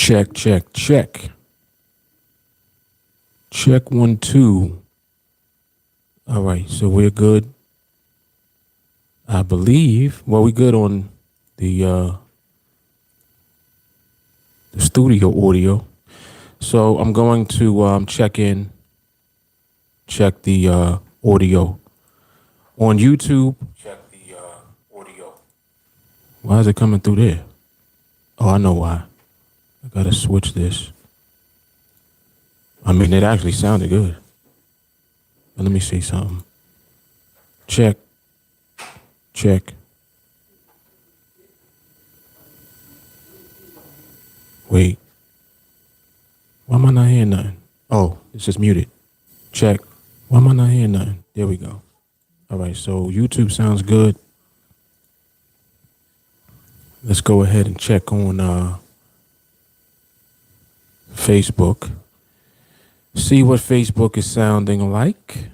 Check, check, check. Check 1, 2. All right, so we're good. I believe. Well, we're good on the studio audio. So I'm going to check the audio on YouTube. Check the audio. Why is it coming through there? Oh, I know why. I gotta switch this. I mean, it actually sounded good. But let me see something. Check. Check. Wait. Why am I not hearing nothing? Oh, it's just muted. Check. Why am I not hearing nothing? There we go. All right, so YouTube sounds good. Let's go ahead and check on Facebook. See what Facebook is sounding like.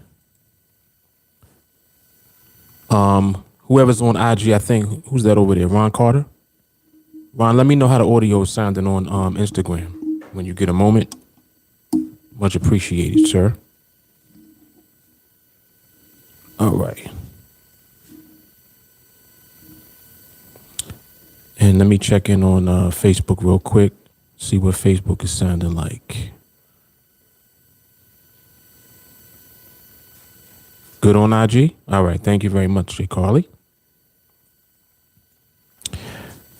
Whoever's on IG, I think, who's that over there? Ron Carter? Ron, let me know how the audio is sounding on Instagram when you get a moment. Much appreciated, sir. All right. And let me check in on Facebook real quick. See what Facebook is sounding like. Good on IG? All right. Thank you very much, J. Carly.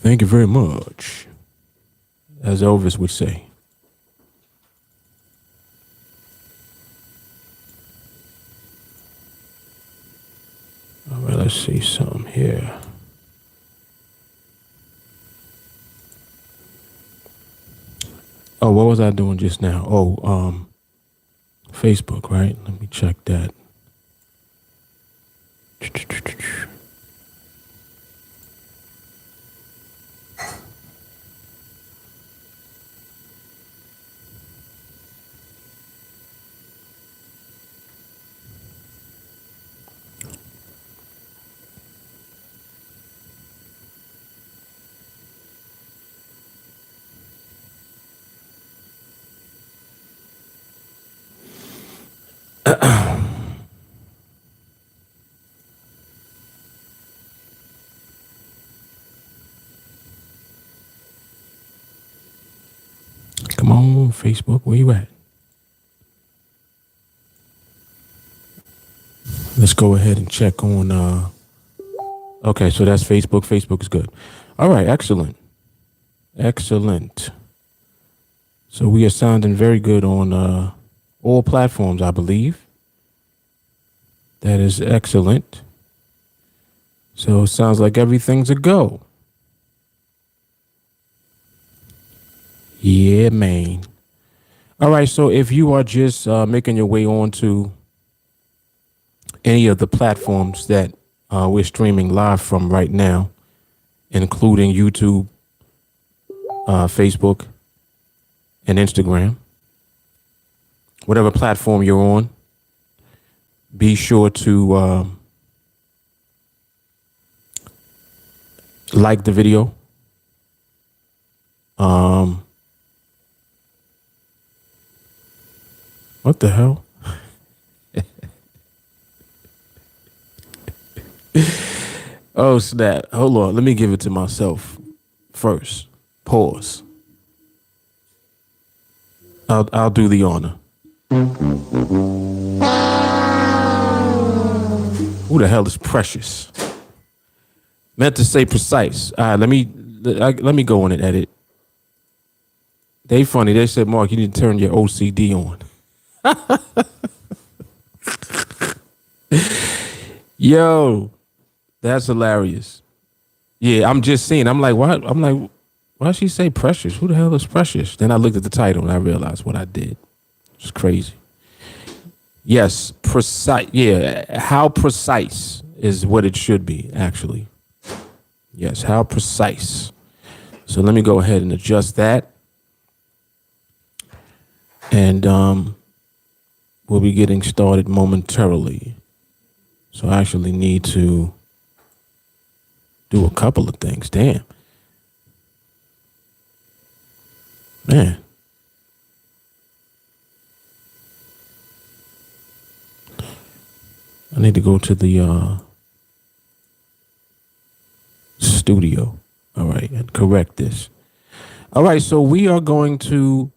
Thank you very much. As Elvis would say. All right, let's see something here. Oh, what was I doing just now? Oh, Facebook, right? Let me check that. Come on, Facebook, where you at? Let's go ahead and check on, okay, so that's Facebook. Facebook is good. All right, excellent. Excellent. So we are sounding very good on all platforms, I believe. That is excellent. So it sounds like everything's a go. Yeah, man. All right, so if you are just making your way on to any of the platforms that we're streaming live from right now, including YouTube, Facebook, and Instagram, whatever platform you're on, be sure to like the video. What the hell? Oh, snap. Hold on. Let me give it to myself first. Pause. I'll do the honor. Who the hell is Precious? Meant to say precise. All right, let me go on and edit. They funny. They said, Mark, you need to turn your OCD on. Yo, that's hilarious. Yeah, I'm just seeing. I'm like, what? I'm like, why she say Precious? Who the hell is Precious? Then I looked at the title and I realized what I did. It's crazy. Yes, precise. Yeah, how precise is what it should be, actually. Yes, how precise. So let me go ahead and adjust that. And we'll be getting started momentarily. So I actually need to do a couple of things. Damn. Man. I need to go to the studio. All right, and correct this. All right, so we are going to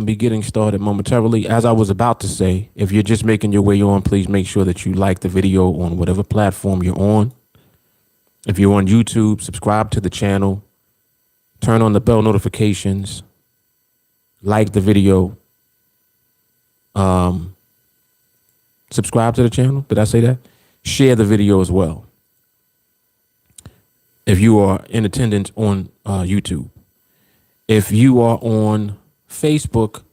be getting started momentarily. As I was about to say, if you're just making your way on, please make sure that you like the video on whatever platform you're on. If you're on YouTube, subscribe to the channel, turn on the bell notifications, like the video, subscribe to the channel. Did I say that? Share the video as well. If you are in attendance on YouTube. If you are on Facebook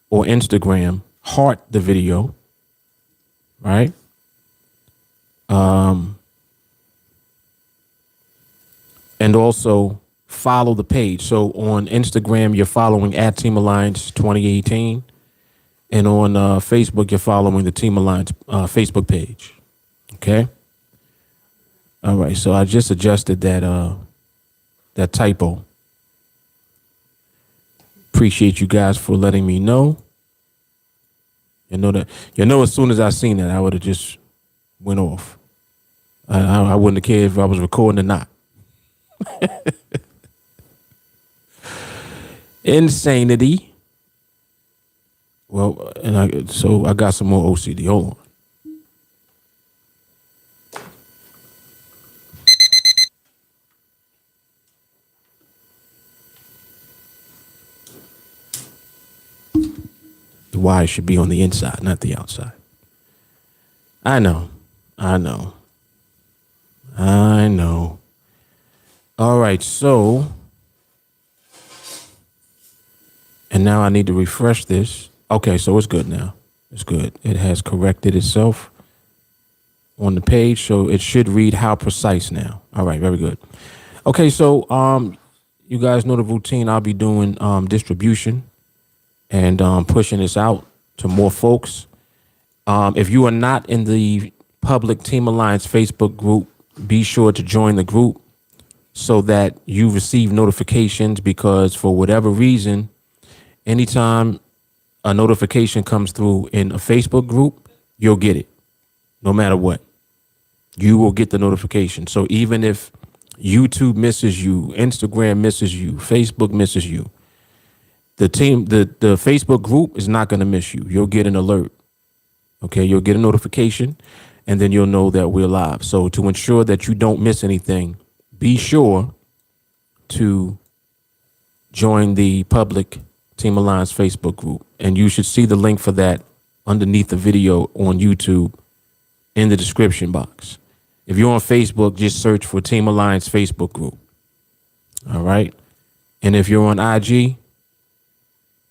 or Instagram, heart the video, right? And also follow the page. So on Instagram, you're following at TeamAlliance 2018. And on Facebook, you're following the TeamAlliance Facebook page. Okay? All right, so I just adjusted that typo. Appreciate you guys for letting me know. You know, as soon as I seen that, I would have just went off. I wouldn't have cared if I was recording or not. Insanity. Well, so I got some more OCD. Hold on. The wire should be on the inside, not the outside. I know. All right, so, and now I need to refresh this. Okay, so it's good now. It's good. It has corrected itself on the page, so it should read how precise now. All right, very good. Okay, so you guys know the routine. I'll be doing distribution and pushing this out to more folks. If you are not in the public TeamAlliance Facebook group, be sure to join the group so that you receive notifications, because for whatever reason, anytime a notification comes through in a Facebook group, you'll get it. No matter what, you will get the notification. So even if YouTube misses you, Instagram misses you, Facebook misses you, the Facebook group is not going to miss you. You'll get an alert. Okay, you'll get a notification, and then you'll know that we're live. So to ensure that you don't miss anything, be sure to join the public TeamAlliance Facebook group. And you should see the link for that underneath the video on YouTube in the description box. If you're on Facebook, just search for TeamAlliance Facebook group. All right. And if you're on IG,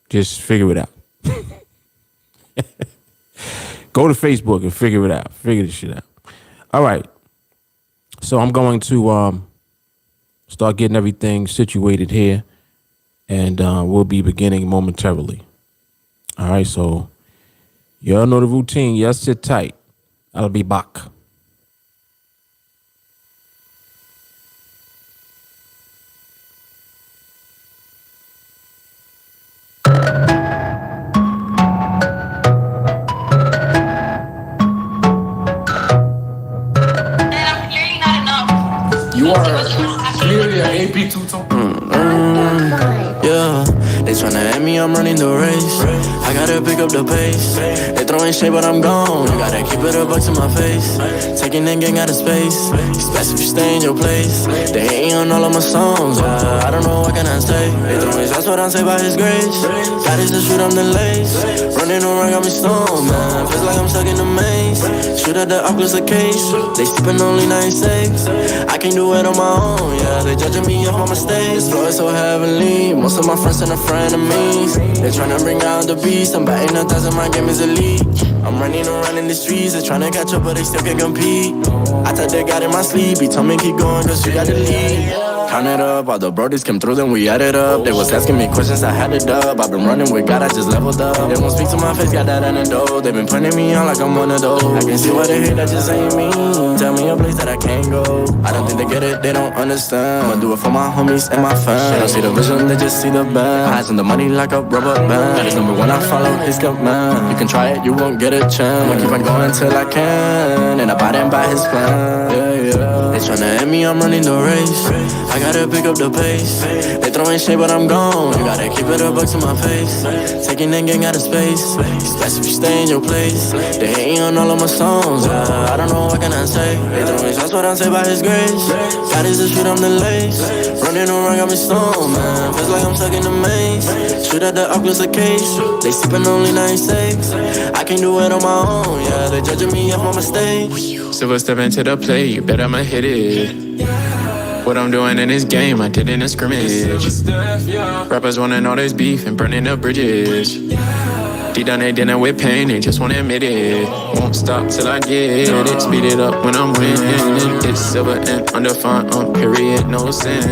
just figure it out. Go to Facebook and figure it out. Figure this shit out. All right. So I'm going to start getting everything situated here, and we'll be beginning momentarily. All right. So y'all know the routine. Y'all sit tight. I'll be back. You are clearly an AP two-tone. Yeah, they tryna at me, I'm running the race. I gotta pick up the pace. They throwing shade, but I'm gone. I gotta keep it a buck to my face. Taking that gang out of space. Expect if you stay in your place. They hating on all of my songs. I don't know what can I say. They throwing shots, but I'm saved by his grace. God is the shoot, I'm the lace. Running around, got me stoned, man. Feels like I'm stuck in the maze. Shoot at the Oculus a case. They sleeping only 9 saves. I can't do it on my own, yeah. They judging me off my mistakes. This flow is so heavenly. Most of my friends and frenemies. They tryna bring out the beast. I'm batting 1,000, my game is elite. I'm running around in the streets. They tryna catch up, but they still can't compete. I thought they got in my sleep. He told me keep going, cause you got the lead. Count it up, all the brodies came through, then we added up. They was asking me questions, I had it up. I've been running with God, I just leveled up. They won't speak to my face, got that antidote. They been putting me on like I'm one of those. I can see what they hate, that just ain't me. tell me a place that I can't go. I don't think they get it, they don't understand. I'ma do it for my homies and my fans. They don't see the vision, they just see the band. Eyes on the money like a rubber band. That is number one, I follow his command. You can try it, you won't get a chance. I'ma keep on going till I can, and abiding by his plan. They tryna end me, I'm running the race. I gotta pick up the pace. They throwing shade, but I'm gone. You gotta keep it a buck to my face. Taking that gang out of space. It's best if you stay in your place. They hating on all of my songs. I don't know what can I say. They throwing shots, but I'm saved by his grace. God is the shoot, I'm the lace. Running around, got me stoned, man. Feels like I'm stuck in the maze. Shoot at the Oculus a case. They sipping only 96. I can't do it on my own, yeah. They judging me off my mistakes. Silver step into the play, you bet I'ma hit it. What I'm doing in this game, I did in a scrimmage. Rappers wanna know there's beef and burning up bridges. Deep down they dealing with pain, they just wanna admit it. Won't stop till I get it. Speed it up when I'm winning. It's silver and undefined, period, no sin.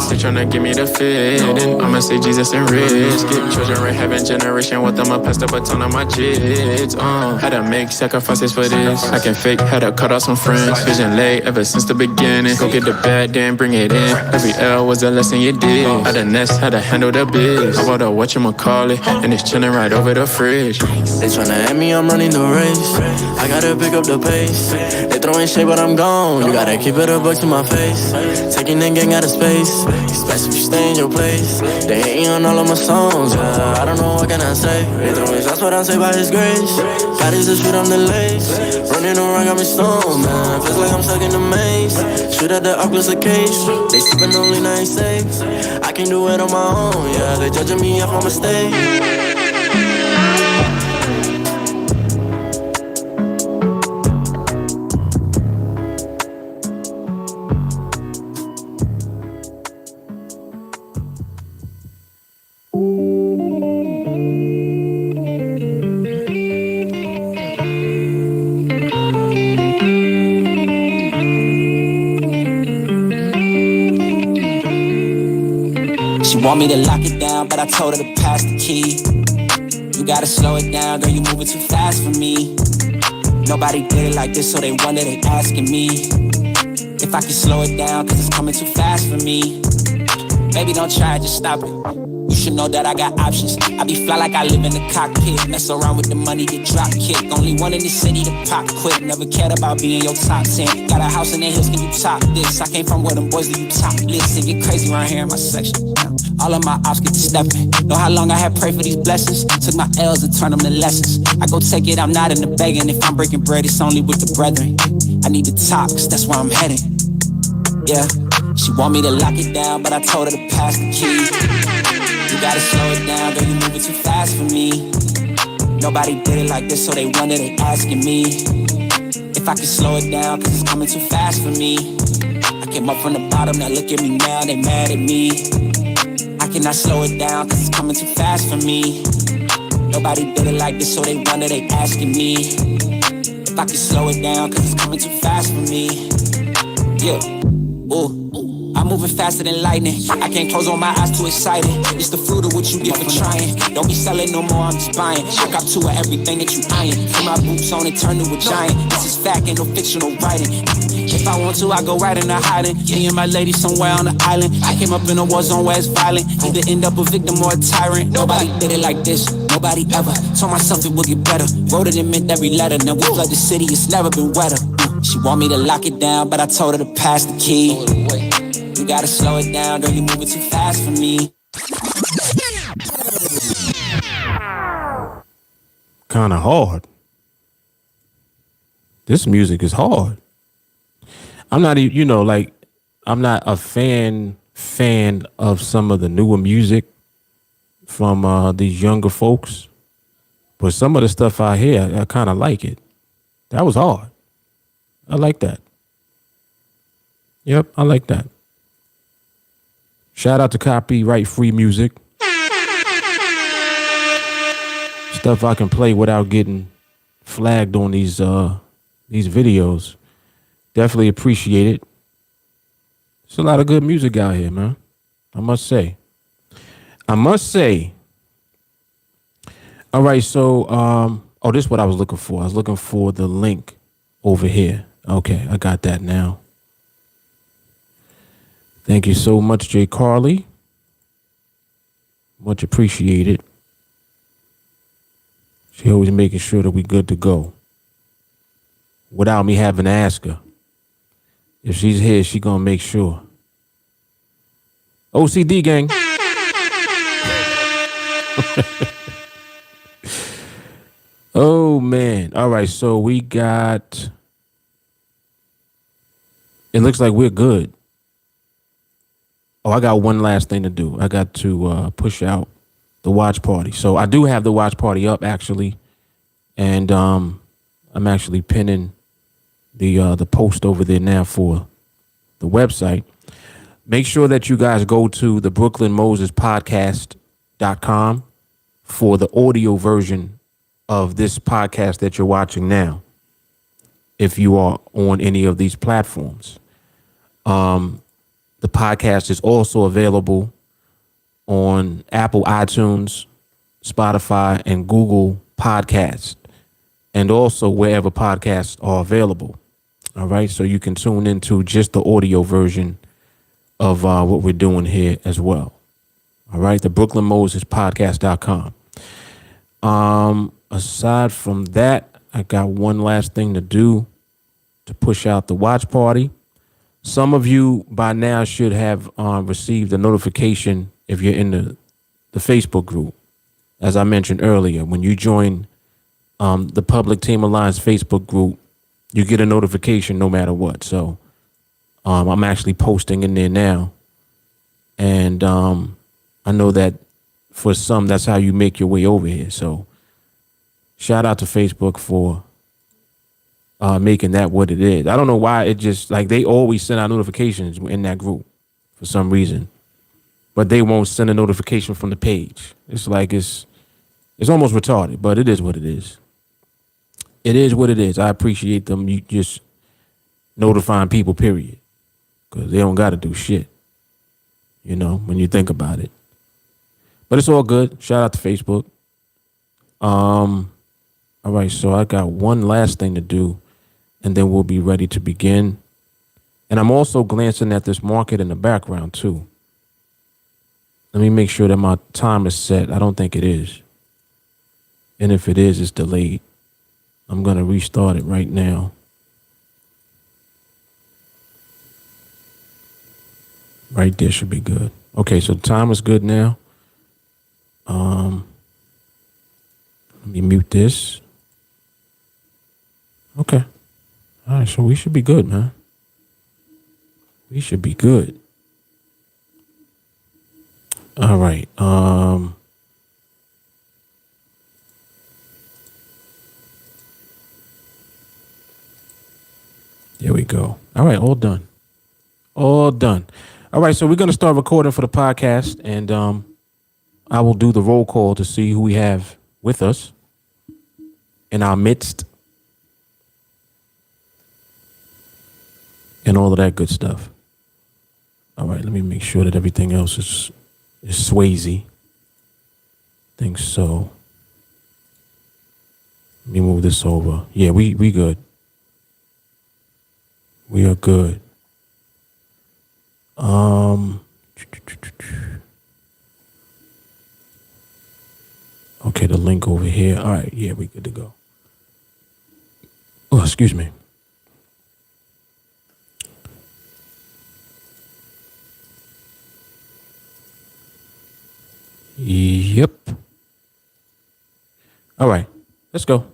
Still tryna give me the fit. And I'ma say Jesus and risk it. Children in heaven, generation with them, I pass the baton on my kids. Had to make sacrifices for this. I can fake, had to cut off some friends. Vision late ever since the beginning. Go get the bad, then bring it in. Every L was a lesson you did. Had a nest, had to handle the biz. I bought a whatchamacallit, and it's chilling right over the fridge. They tryna end me, I'm running the race. I gotta pick up the pace. They throwing shade, but I'm gone. You gotta keep it a buck to my face. Taking that gang out of space. It's best if you stay in your place. They hating on all of my songs. I don't know what can I say. They throwing shots, but I'm saved by his grace. God is the shoot, I'm the lace. Running around, got me stoned, man. Feels like I'm stuck in the maze. Shoot at the Oculus a case. They sipping only 96. I can't do it on my own, yeah. They judging me off my mistakes. Want me to lock it down, but I told her to pass the key. You gotta slow it down, girl, you moving too fast for me. Nobody did it like this, so they wonder, they asking me if I can slow it down, cause it's coming too fast for me. Baby, don't try it, just stop it. You should know that I got options. I be fly like I live in the cockpit. Mess around with the money, get drop kick. Only one in the city to pop quick. Never cared about being your top 10. Got a house in the hills, can you top this? I came from where them boys do you top list. It get crazy around here in my section. All of my ops get to stepping. Know how long I had prayed for these blessings. Took my L's and turned them to lessons. I go take it, I'm not in the begging. If I'm breaking bread, it's only with the brethren. I need to talk, cause that's where I'm heading. Yeah, she want me to lock it down, but I told her to pass the key. You gotta slow it down, girl, you moving too fast for me. Nobody did it like this, so they wonder, they asking me if I can slow it down, cause it's coming too fast for me. I came up from the bottom, now look at me now, they mad at me. I cannot slow it down, cause it's coming too fast for me. Nobody did it like this, so they wonder, they asking me if I can slow it down, cause it's coming too fast for me. Yeah, ooh. I'm moving faster than lightning. I can't close on my eyes, too excited. It's the fruit of what you get for trying. Don't be selling no more, I'm just buying. I got two of everything that you eyeing. Put my boots on and turn to a giant. This is fact, ain't no fictional writing. If I want to, I go right into hiding. Me and my lady somewhere on the island. I came up in a war zone where it's violent. Either end up a victim or a tyrant. Nobody did it like this, nobody ever. Told myself it would get better. Wrote it and meant every letter. Now we flood the city, it's never been wetter. She want me to lock it down, but I told her to pass the key. You gotta slow it down, girl, you moving too fast for me. Kinda hard. This music is hard. I'm not even, I'm not a fan of some of the newer music from these younger folks. But some of the stuff I hear, I kind of like it. That was hard. I like that. Yep, I like that. Shout out to copyright free music. Stuff I can play without getting flagged on these videos. Definitely appreciate it. There's a lot of good music out here, man. I must say. All right, so this is what I was looking for. I was looking for the link over here. Okay, I got that now. Thank you so much, Jay Carly. Much appreciated. She always making sure that we good to go. Without me having to ask her. If she's here, she gonna make sure. OCD gang. Oh man. All right, so we got, it looks like we're good. Oh, I got one last thing to do. I got to push out the watch party. So I do have the watch party up actually. And I'm actually pinning the post over there now for the website. Make sure that you guys go to the BrooklynMosesPodcast.com for the audio version of this podcast that you're watching now, if you are on any of these platforms. The podcast is also available on Apple iTunes, Spotify, and Google Podcasts, and also wherever podcasts are available. All right, so you can tune into just the audio version of what we're doing here as well. All right, the BrooklynMosesPodcast.com. Aside from that, I got one last thing to do to push out the watch party. Some of you by now should have received a notification if you're in the Facebook group. As I mentioned earlier, when you join the public TeamAlliance Facebook group, you get a notification no matter what. So I'm actually posting in there now. And I know that for some, that's how you make your way over here. So shout out to Facebook for making that what it is. I don't know why it just, like, they always send out notifications in that group for some reason, but they won't send a notification from the page. It's like it's almost retarded, but it is what it is. It is what it is. I appreciate them. You just notifying people, period, because they don't got to do shit, you know, when you think about it. But it's all good. Shout out to Facebook. All right, so I got one last thing to do, and then we'll be ready to begin. And I'm also glancing at this market in the background, too. Let me make sure that my time is set. I don't think it is. And if it is, it's delayed. I'm going to restart it right now. Right there should be good. Okay, so the time is good now. Let me mute this. Okay. All right, so we should be good, man. We should be good. All right. There we go. All right, all done. All done. All right, so we're going to start recording for the podcast, and I will do the roll call to see who we have with us in our midst and all of that good stuff. All right, let me make sure that everything else is Swayze. Think so. Let me move this over. Yeah, we good. We are good. Okay, the link over here. All right, yeah, we good to go. Oh, excuse me. Yep. All right, let's go.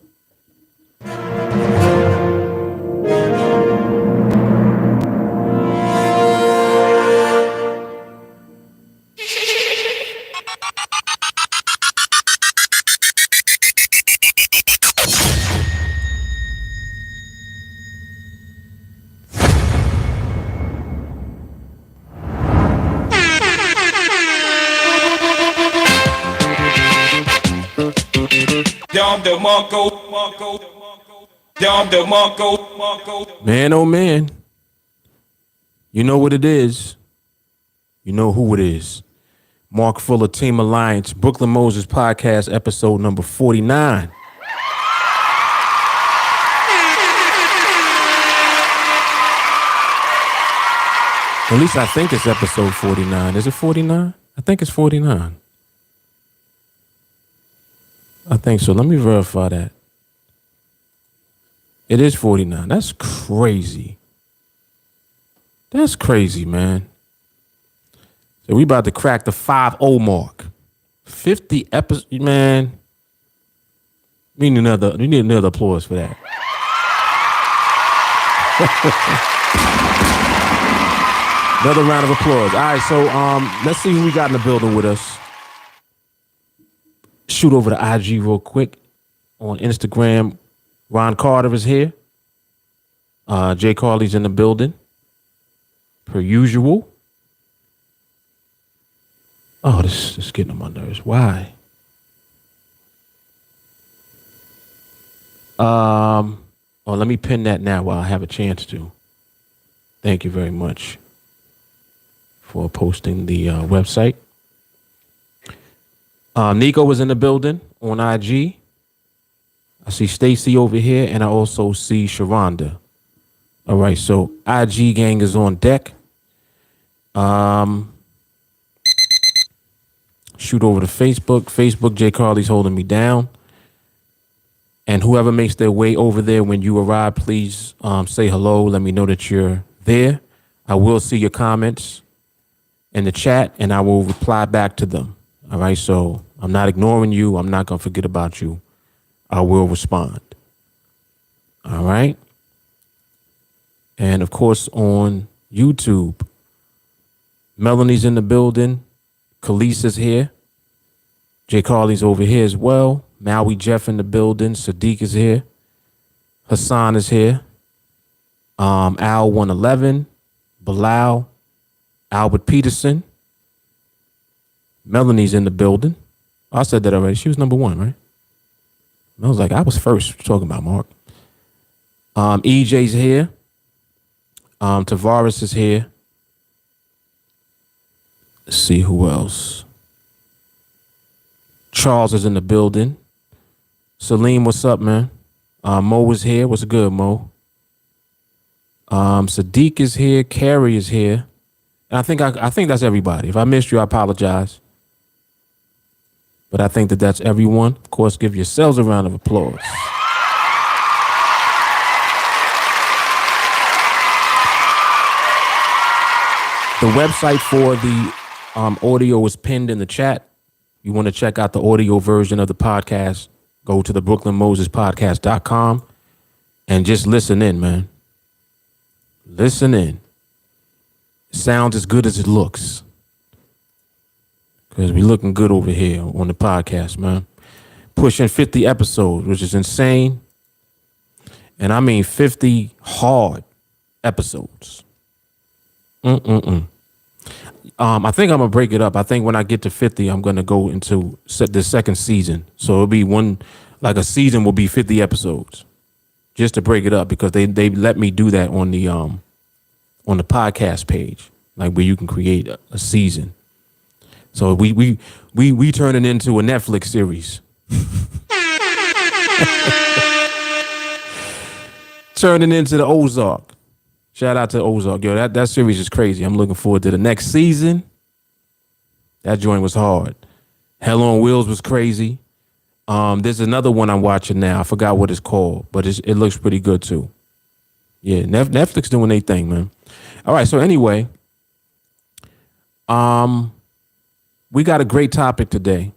Man, oh man. You know what it is. You know who it is. Mark Fuller, TeamAlliance, Brooklyn Moses Podcast, episode number 49. At least I think it's episode 49. Is it 49? I think it's 49. I think so. Let me verify that. It is 49. That's crazy. That's crazy, man. So we about to crack the 5-0 mark. 50 episodes, man. We need another applause for that. Another round of applause. All right, so let's see who we got in the building with us. Shoot over to IG real quick. On Instagram, Ron Carter is here. Jay Carly's in the building. Per usual. Oh, this is getting on my nerves. Why? Let me pin that now while I have a chance to. Thank you very much for posting the website. Nico was in the building on IG. I see Stacy over here, and I also see Sharonda. All right, so IG gang is on deck. Shoot over to Facebook. Facebook, Jay Carly's holding me down. And whoever makes their way over there when you arrive, please say hello. Let me know that you're there. I will see your comments in the chat, and I will reply back to them. All right, so I'm not ignoring you. I'm not going to forget about you. I will respond. All right. And, of course, on YouTube, Melanie's in the building. Khalees is here. Jay Carly's over here as well. Maui Jeff in the building. Sadiq is here. Hassan is here. Al 111. Bilal. Albert Peterson. Melanie's in the building. I said that already. She was number one, right? I was like, I was first talking about Mark. EJ's here. Tavares is here. Let's see who else. Charles is in the building. Salim, what's up, man? Mo is here. What's good, Mo? Sadiq is here. Carrie is here. And I think that's everybody. If I missed you, I apologize. But I think that's everyone. Of course, give yourselves a round of applause. The website for the audio is pinned in the chat. You want to check out the audio version of the podcast, go to the BrooklynMosesPodcast.com and just listen in, man. Listen in. It sounds as good as it looks. Because we looking good over here on the podcast, man. Pushing 50 episodes, which is insane. And I mean 50 hard episodes. I think I'm going to break it up. I think when I get to 50, I'm going to go into the second season. So it'll be a season will be 50 episodes. Just to break it up, because they let me do that on the podcast page, like where you can create a season. So we turn it into a Netflix series. Turning into the Ozark. Shout out to Ozark. Yo, that series is crazy. I'm looking forward to the next season. That joint was hard. Hell on Wheels was crazy. There's another one I'm watching now. I forgot what it's called, but it looks pretty good too. Yeah, Netflix doing their thing, man. All right, so anyway, we got a great topic today.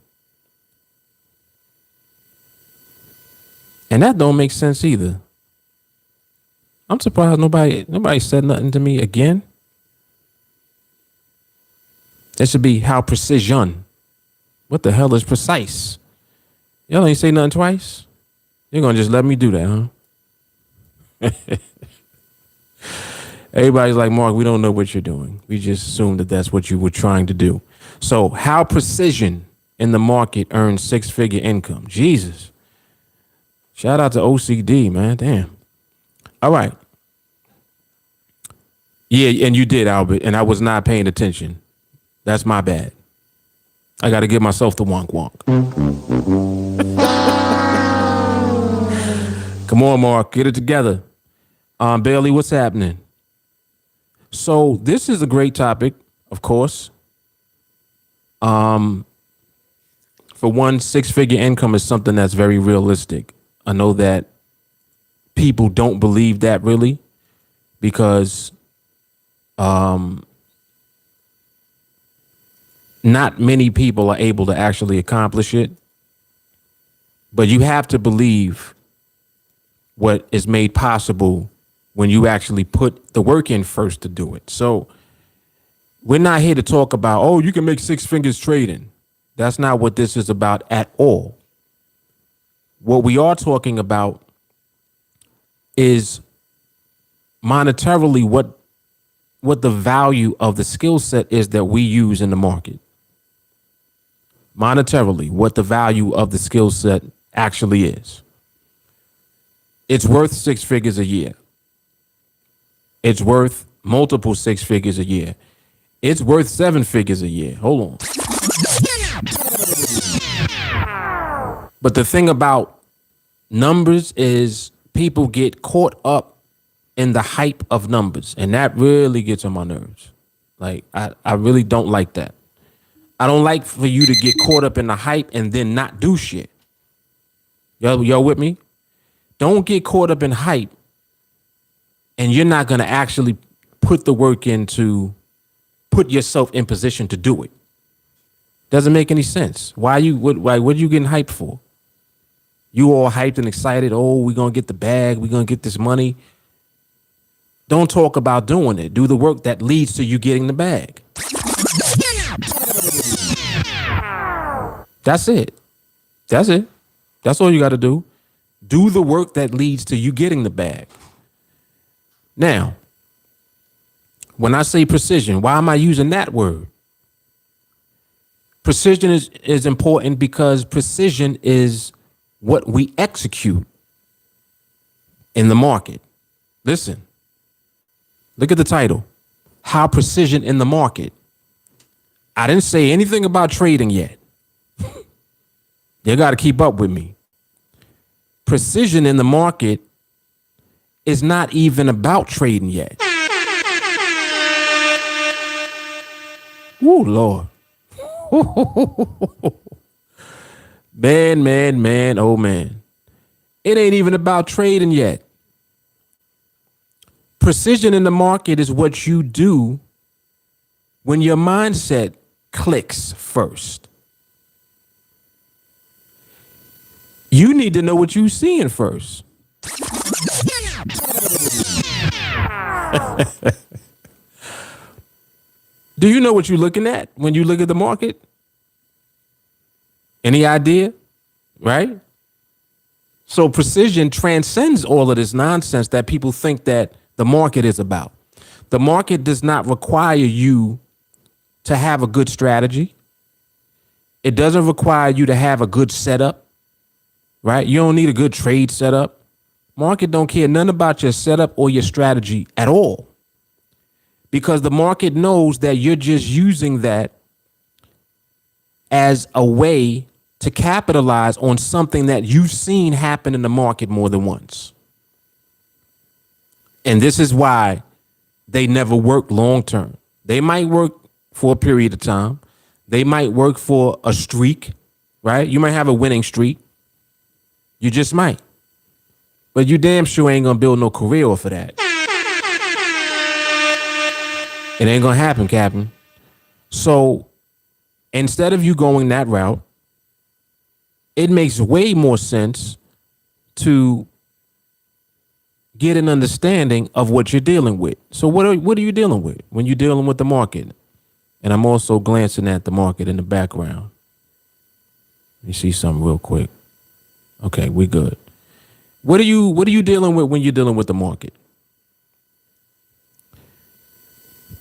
And that don't make sense either. I'm surprised nobody said nothing to me again. It should be how precision. What the hell is precise? Y'all ain't say nothing twice? You're going to just let me do that, huh? Everybody's like, Mark, we don't know what you're doing. We just assumed that that's what you were trying to do. So how precision in the market earns six-figure income? Jesus. Shout out to OCD, man. Damn. All right. Yeah, and you did, Albert, and I was not paying attention. That's my bad. I got to give myself the wonk wonk. Come on, Mark. Get it together. Bailey, what's happening? So this is a great topic, of course. For one, six-figure income is something that's very realistic. I know that people don't believe that really because not many people are able to actually accomplish it. But you have to believe what is made possible when you actually put the work in first to do it. So we're not here to talk about, oh, you can make six figures trading. That's not what this is about at all. What we are talking about is monetarily what the value of the skill set is that we use in the market. Monetarily, what the value of the skill set actually is. It's worth six figures a year. It's worth multiple six figures a year. It's worth seven figures a year. Hold on. But the thing about numbers is people get caught up in the hype of numbers, and that really gets on my nerves. Like, I really don't like that. I don't like for you to get caught up in the hype and then not do shit. Y'all with me? Don't get caught up in hype and you're not going to actually put the work in to put yourself in position to do it. Doesn't make any sense. What are you getting hyped for? You all hyped and excited. Oh, we're going to get the bag. We're going to get this money. Don't talk about doing it. Do the work that leads to you getting the bag. That's it. That's it. That's all you got to do. Do the work that leads to you getting the bag. Now, when I say precision, why am I using that word? Precision is important because precision is what we execute in the market. Listen, look at the title. How precision in the market. I didn't say anything about trading yet. You got to keep up with me. Precision in the market is not even about trading yet. Woo, Lord. Man, oh man. It ain't even about trading yet. Precision in the market is what you do when your mindset clicks first. You need to know what you're seeing first. Do you know what you're looking at when you look at the market? Any idea? Right? So precision transcends all of this nonsense that people think that the market is about. The market does not require you to have a good strategy. It doesn't require you to have a good setup. Right? You don't need a good trade setup. Market don't care nothing about your setup or your strategy at all. Because the market knows that you're just using that as a way to capitalize on something that you've seen happen in the market more than once. And this is why they never work long term. They might work for a period of time. They might work for a streak, right? You might have a winning streak. You just might. But you damn sure ain't gonna build no career off of that. It ain't gonna happen, Captain. So instead of you going that route, it makes way more sense to get an understanding of what you're dealing with. So what are you dealing with when you're dealing with the market? And I'm also glancing at the market in the background. Let me see something real quick. Okay, we good. What are you dealing with when you're dealing with the market?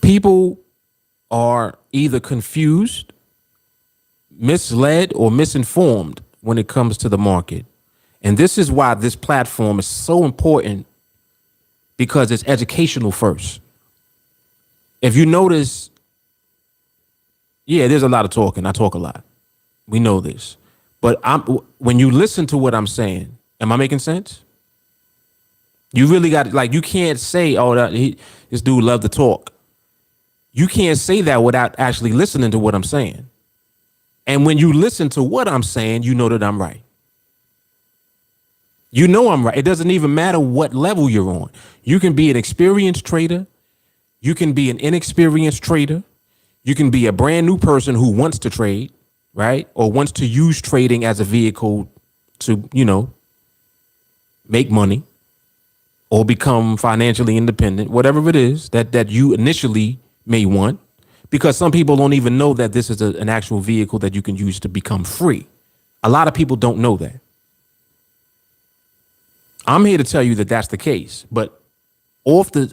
People are either confused, misled, or misinformed when it comes to the market. And this is why this platform is so important, because it's educational first. If you notice, there's a lot of talking. I talk a lot. We know this. But when you listen to what I'm saying, am I making sense? You really got, like, you can't say, oh, this dude love to talk. You can't say that without actually listening to what I'm saying. And when you listen to what I'm saying, you know that I'm right. You know I'm right. It doesn't even matter what level you're on. You can be an experienced trader. You can be an inexperienced trader. You can be a brand new person who wants to trade, right? Or wants to use trading as a vehicle to, make money or become financially independent, whatever it is that you initially may want, because some people don't even know that this is an actual vehicle that you can use to become free. A lot of people don't know that. I'm here to tell you that that's the case, but off the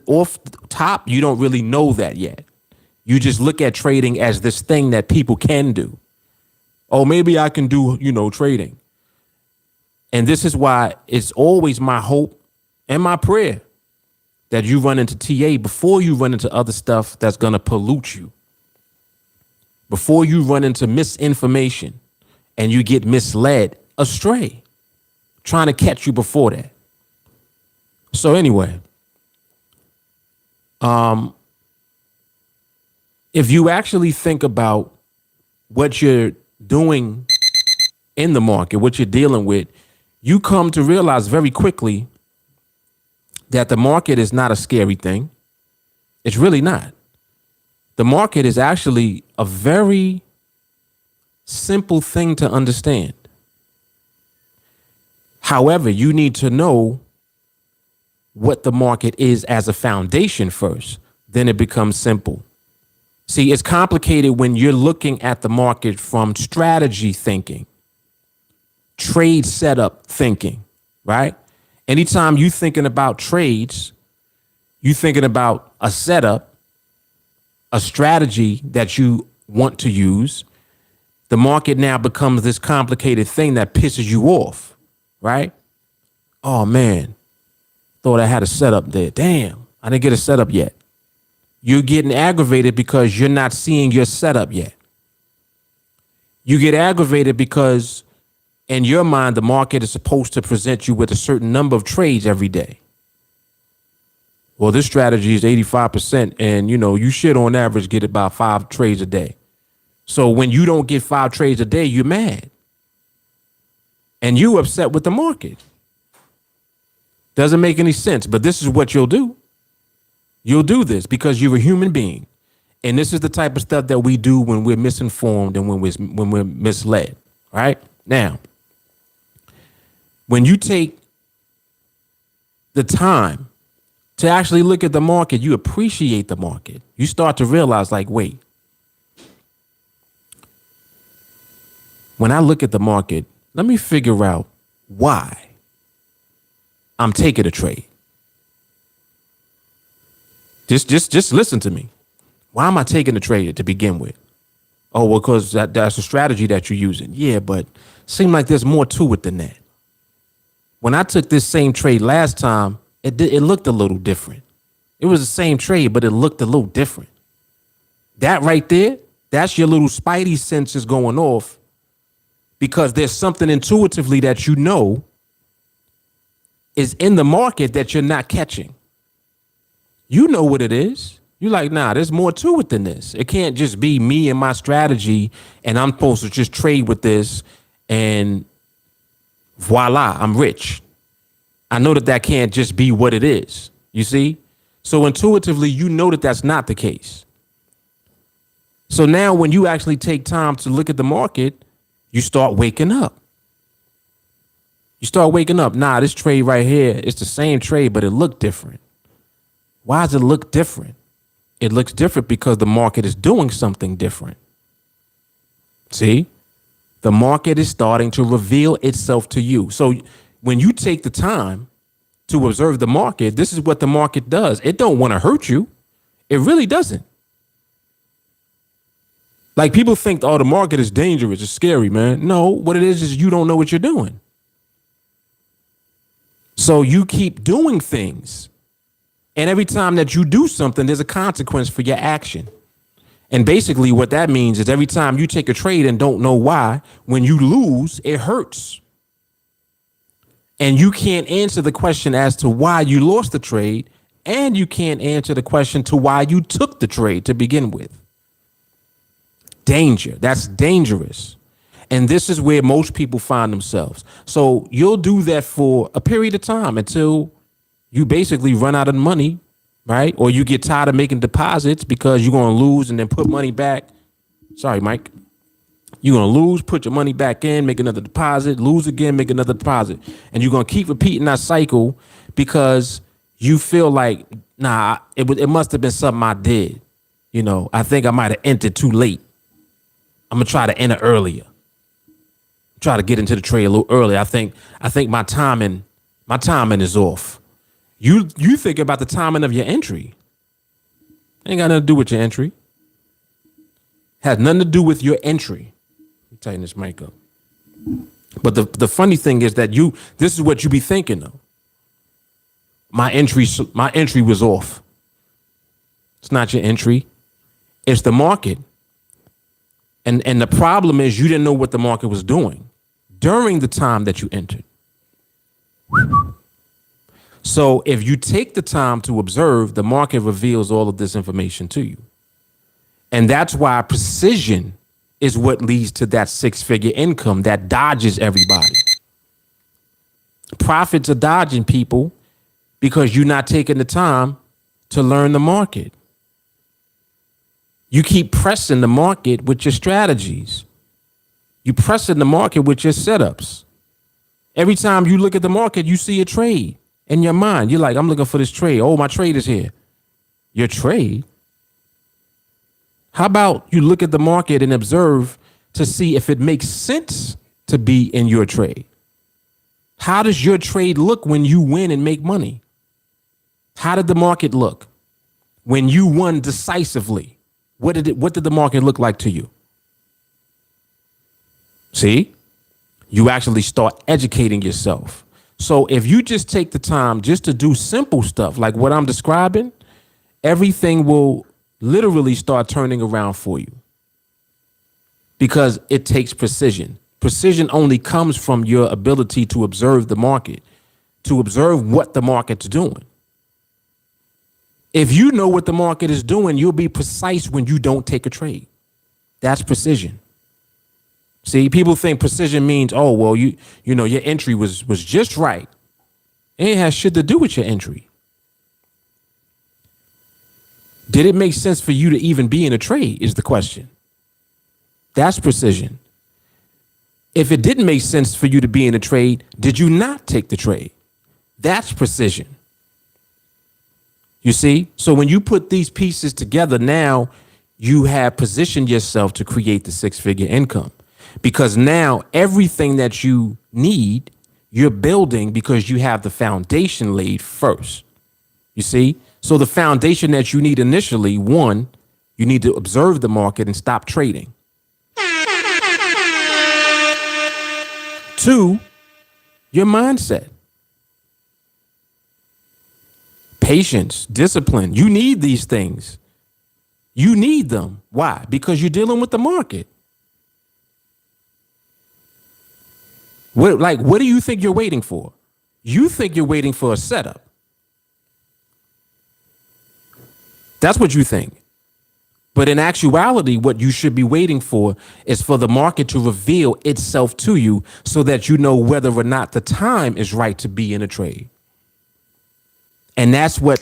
top, you don't really know that yet. You just look at trading as this thing that people can do. Oh, maybe I can do, trading. And this is why it's always my hope and my prayer that you run into TA before you run into other stuff that's going to pollute you. Before you run into misinformation and you get misled astray, trying to catch you before that. So anyway, if you actually think about what you're doing in the market, what you're dealing with, you come to realize very quickly that the market is not a scary thing. It's really not. The market is actually a very simple thing to understand. However, you need to know what the market is as a foundation first. Then it becomes simple. See, it's complicated when you're looking at the market from strategy thinking, trade setup thinking, right? Anytime you're thinking about trades, you're thinking about a setup, a strategy that you want to use. The market now becomes this complicated thing that pisses you off, right? Oh man, thought I had a setup there. Damn, I didn't get a setup yet. You're getting aggravated because you're not seeing your setup yet. You get aggravated because in your mind, the market is supposed to present you with a certain number of trades every day. Well, this strategy is 85%, and you should on average get about 5 trades a day. So when you don't get 5 trades a day, you're mad. And you upset with the market. Doesn't make any sense, but this is what you'll do. You'll do this because you're a human being. And this is the type of stuff that we do when we're misinformed and when we're misled, right? Now, when you take the time to actually look at the market, you appreciate the market. You start to realize, like, wait, when I look at the market, let me figure out why I'm taking a trade. Just listen to me. Why am I taking the trade to begin with? Oh, well, because that's a strategy that you're using. Yeah, but seems like there's more to it than that. When I took this same trade last time, it looked a little different. It was the same trade, but it looked a little different. That right there, that's your little spidey senses going off because there's something intuitively that you know is in the market that you're not catching. You know what it is. You're like, nah, there's more to it than this. It can't just be me and my strategy and I'm supposed to just trade with this and voila, I'm rich. I know that can't just be what it is. You see? So intuitively, you know that that's not the case. So now when you actually take time to look at the market, you start waking up. You start waking up. Nah, this trade right here, it's the same trade, but it looked different. Why does it look different? It looks different because the market is doing something different. See? The market is starting to reveal itself to you. So when you take the time to observe the market, this is what the market does. It don't want to hurt you. It really doesn't. Like people think, oh, the market is dangerous. It's scary, man. No, what it is you don't know what you're doing. So you keep doing things. And every time that you do something, there's a consequence for your action. And basically what that means is every time you take a trade and don't know why, when you lose, it hurts. And you can't answer the question as to why you lost the trade and you can't answer the question to why you took the trade to begin with. Danger. That's dangerous. And this is where most people find themselves. So you'll do that for a period of time until you basically run out of money, right? Or you get tired of making deposits because you're going to lose and then put money back. Sorry, Mike. You're going to lose, put your money back in, make another deposit, lose again, make another deposit. And you're going to keep repeating that cycle because you feel like, nah, it must have been something I did. You know, I think I might have entered too late. I'm going to try to enter earlier. Try to get into the trade a little earlier. I think my timing is off. You think about the timing of your entry. Ain't got nothing to do with your entry. Has nothing to do with your entry. Let me tighten this mic up. But the funny thing is that this is what you be thinking though. My entry was off. It's not your entry. It's the market. And the problem is you didn't know what the market was doing during the time that you entered. So if you take the time to observe, the market reveals all of this information to you. And that's why precision is what leads to that six-figure income that dodges everybody. Profits are dodging people because you're not taking the time to learn the market. You keep pressing the market with your strategies. You pressing the market with your setups. Every time you look at the market, you see a trade in your mind. You're like, I'm looking for this trade. Oh, my trade is here. Your trade? How about you look at the market and observe to see if it makes sense to be in your trade? How does your trade look when you win and make money? How did the market look when you won decisively? What did the market look like to you? See, you actually start educating yourself. So if you just take the time just to do simple stuff like what I'm describing, everything will literally start turning around for you because it takes precision. Precision only comes from your ability to observe the market, to observe what the market's doing. If you know what the market is doing, you'll be precise when you don't take a trade. That's precision. See, people think precision means, oh, well, you know, your entry was just right. It has shit to do with your entry. Did it make sense for you to even be in a trade is the question. That's precision. If it didn't make sense for you to be in a trade, did you not take the trade? That's precision. You see? So when you put these pieces together, now you have positioned yourself to create the six-figure income. Because now everything that you need, you're building because you have the foundation laid first. You see? So the foundation that you need initially, one, you need to observe the market and stop trading. Two, your mindset. Patience, discipline. You need these things. You need them. Why? Because you're dealing with the market. What do you think you're waiting for? You think you're waiting for a setup. That's what you think. But in actuality, what you should be waiting for is for the market to reveal itself to you so that you know whether or not the time is right to be in a trade. And that's what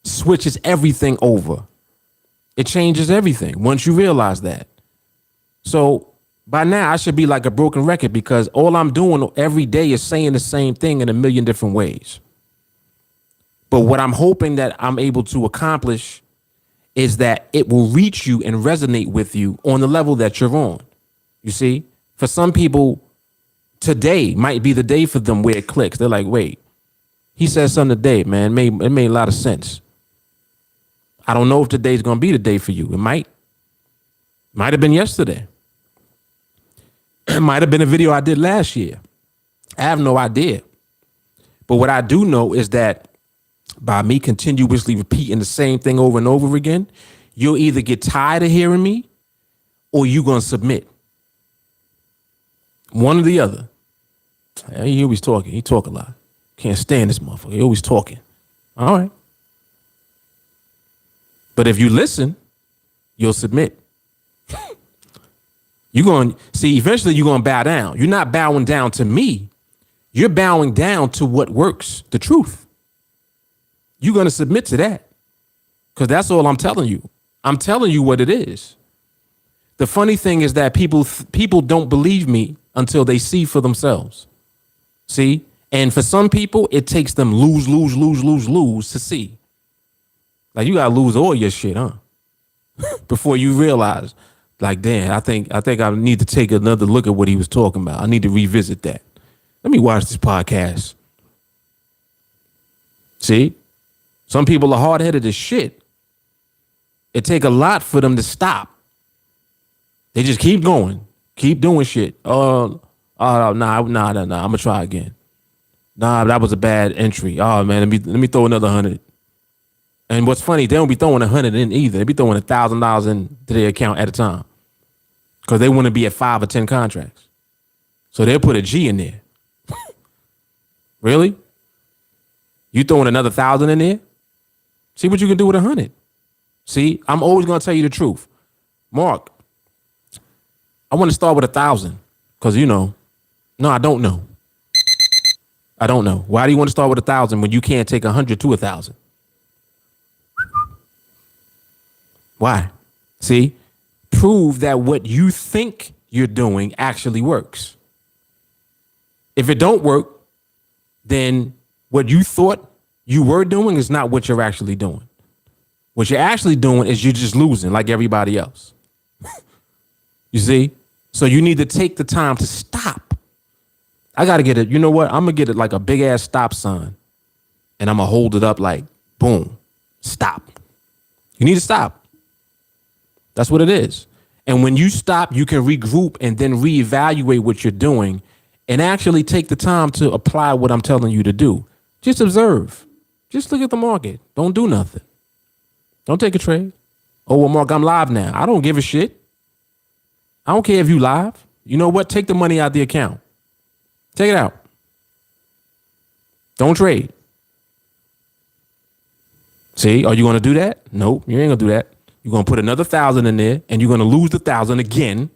switches everything over. It changes everything once you realize that. So by now, I should be like a broken record because all I'm doing every day is saying the same thing in a million different ways. But what I'm hoping that I'm able to accomplish is that it will reach you and resonate with you on the level that you're on. You see, for some people, today might be the day for them where it clicks. They're like, wait, he said something today, man. It made a lot of sense. I don't know if today's going to be the day for you. It might have been yesterday. It might have been a video I did last year. I have no idea. But what I do know is that by me continuously repeating the same thing over and over again, you'll either get tired of hearing me or you're going to submit. One or the other. He always talking. He talk a lot. Can't stand this motherfucker. He always talking. All right. But if you listen, you'll submit. You're going to see, eventually you're going to bow down. You're not bowing down to me. You're bowing down to what works, the truth. You're going to submit to that because that's all I'm telling you. I'm telling you what it is. The funny thing is that people don't believe me until they see for themselves. See? And for some people, it takes them lose to see. Like you got to lose all your shit, huh? Before you realize, like, damn, I think I need to take another look at what he was talking about. I need to revisit that. Let me watch this podcast. See? Some people are hard-headed as shit. It take a lot for them to stop. They just keep going, keep doing shit. Nah, I'm gonna try again. Nah, that was a bad entry. Oh man, let me throw another 100. And what's funny, they don't be throwing 100 in either. They be throwing $1,000 into their account at a time because they want to be at 5 or 10 contracts. So they'll put a G in there. Really? You throwing another 1,000 in there? See what you can do with 100. See, I'm always gonna tell you the truth, Mark. I want to start with 1,000 because no, I don't know. I don't know. Why do you want to start with 1,000 when you can't take 100 to 1,000? Why? See, prove that what you think you're doing actually works. If it don't work, then what you thought you were doing is not what you're actually doing. What you're actually doing is you're just losing like everybody else. You see? So you need to take the time to stop. I got to get it. You know what? I'm going to get it like a big ass stop sign. And I'm going to hold it up like, boom, stop. You need to stop. That's what it is. And when you stop, you can regroup and then reevaluate what you're doing and actually take the time to apply what I'm telling you to do. Just observe. Just look at the market. Don't do nothing. Don't take a trade. Oh, well, Mark, I'm live now. I don't give a shit. I don't care if you live. You know what? Take the money out the account. Take it out. Don't trade. See, are you going to do that? Nope, you ain't going to do that. You're going to put another 1,000 in there and you're going to lose the 1,000 again.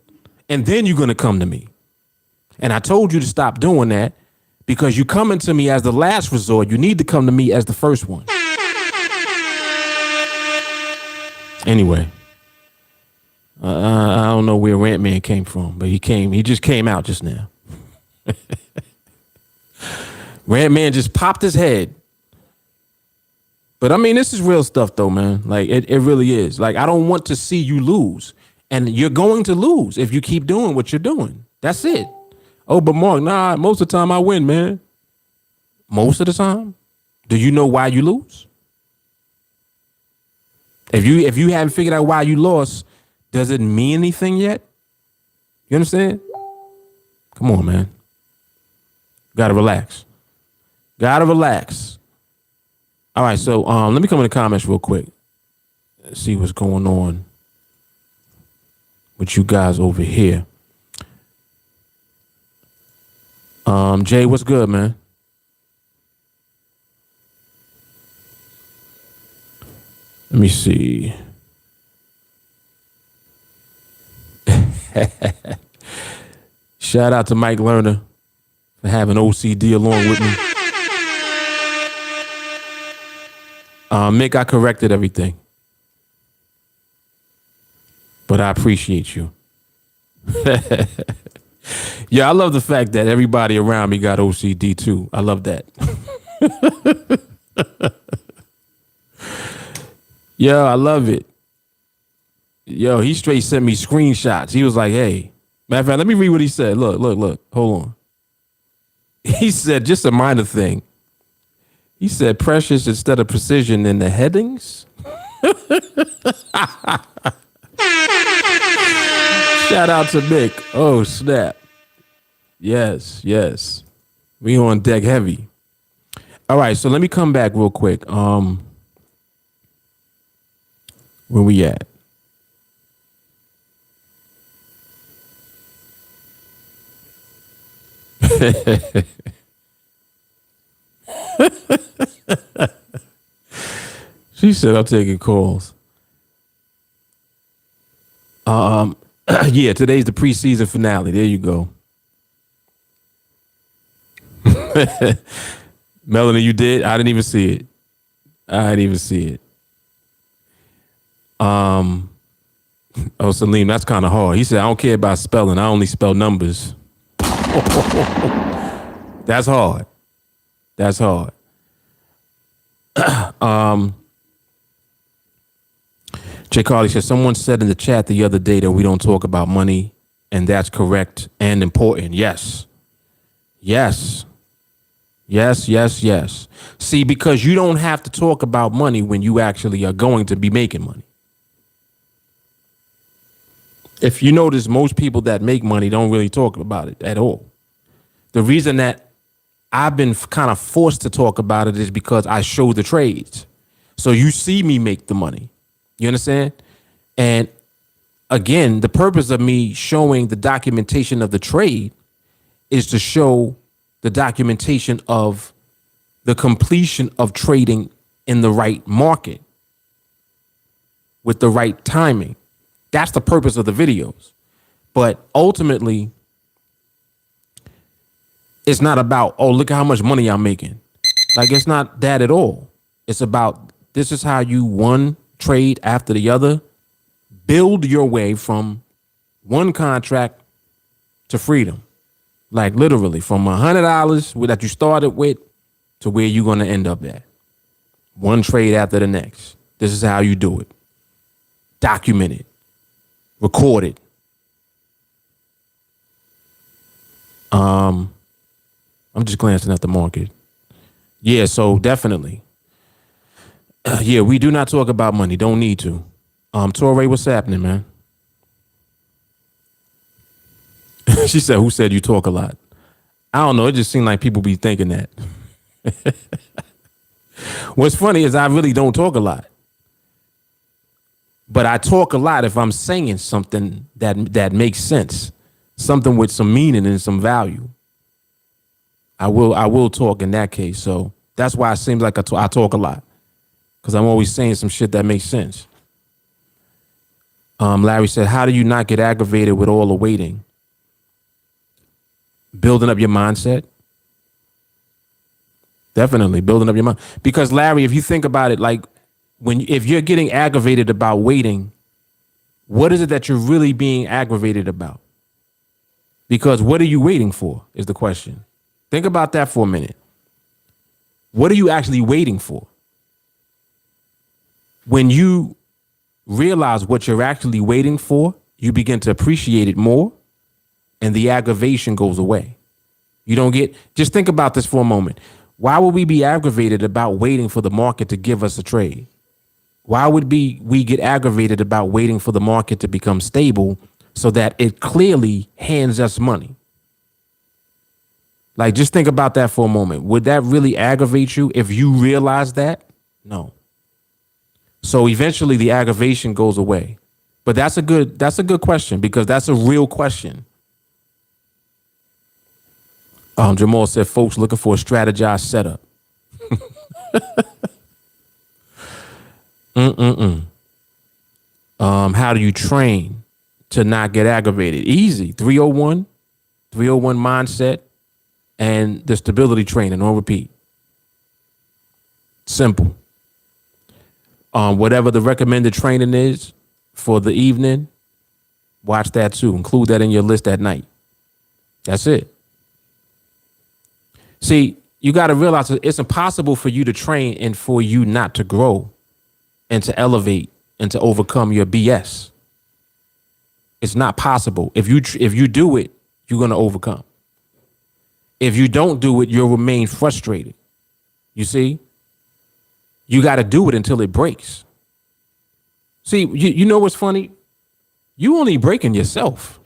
And then you're going to come to me. And I told you to stop doing that because you coming to me as the last resort. You need to come to me as the first one. Anyway. I don't know where Rant Man came from, but he just came out just now. Rant Man just popped his head. But I mean, this is real stuff though, man. Like it really is. Like, I don't want to see you lose. And you're going to lose if you keep doing what you're doing. That's it. Oh, but Mark, nah, most of the time I win, man. Most of the time? Do you know why you lose? If you haven't figured out why you lost, does it mean anything yet? You understand? Come on, man. Gotta relax. Gotta relax. All right, so let me come in the comments real quick. See what's going on with you guys over here. Jay, what's good, man? Let me see. Shout out to Mike Lerner for having OCD along with me. Mick, I corrected everything. But I appreciate you. Yeah, I love the fact that everybody around me got OCD too. I love that. Yo, I love it. Yo, he straight sent me screenshots. He was like, hey, matter of fact, let me read what he said. Look, hold on. He said, just a minor thing. He said, precious instead of precision in the headings. Shout out to Mick. Oh, snap. Yes. We on deck heavy. All right, so let me come back real quick. Where we at? She said, I'm taking calls. Yeah, today's the preseason finale. There you go. Melanie, you did? I didn't even see it. I didn't even see it. Oh, Salim, that's kind of hard. He said, I don't care about spelling. I only spell numbers. That's hard. That's hard. Jay Carly said, someone said in the chat the other day that we don't talk about money, and that's correct and important. Yes. Yes. Yes, yes, yes. See, because you don't have to talk about money when you actually are going to be making money. If you notice, most people that make money don't really talk about it at all. The reason that I've been kind of forced to talk about it is because I show the trades. So you see me make the money. You understand? And again, the purpose of me showing the documentation of the trade is to show the documentation of the completion of trading in the right market with the right timing. That's the purpose of the videos. But ultimately, it's not about, oh, look at how much money I'm making. Like, it's not that at all. It's about, this is how you one trade after the other, build your way from one contract to freedom. Like literally from $100 that you started with to where you're going to end up at. One trade after the next. This is how you do it. Document it. Record it. I'm just glancing at the market. Yeah, so definitely. Yeah, we do not talk about money. Don't need to. Torre, what's happening, man? She said, who said you talk a lot? I don't know. It just seemed like people be thinking that. What's funny is I really don't talk a lot. But I talk a lot if I'm saying something that makes sense. Something with some meaning and some value. I will talk in that case. So that's why it seems like I talk a lot. Because I'm always saying some shit that makes sense. Larry said, how do you not get aggravated with all the waiting? Building up your mindset. Definitely building up your mind. Because Larry, if you think about it, like if you're getting aggravated about waiting, what is it that you're really being aggravated about? Because what are you waiting for is the question. Think about that for a minute. What are you actually waiting for? When you realize what you're actually waiting for, you begin to appreciate it more and the aggravation goes away. You don't get, just think about this for a moment. Why would we be aggravated about waiting for the market to give us a trade? Why would we get aggravated about waiting for the market to become stable so that it clearly hands us money? Like, just think about that for a moment. Would that really aggravate you if you realize that? No. So eventually the aggravation goes away. But that's a good question because that's a real question. Jamal said, folks looking for a strategized setup. How do you train to not get aggravated? Easy. 301 mindset and the stability training on repeat. Simple. Whatever the recommended training is for the evening, watch that too. Include that in your list at night. That's it. See, you got to realize it's impossible for you to train and for you not to grow and to elevate and to overcome your BS. It's not possible. If you do it, you're going to overcome. If you don't do it, you'll remain frustrated. You see? You got to do it until it breaks. See, you know what's funny? You only breaking yourself.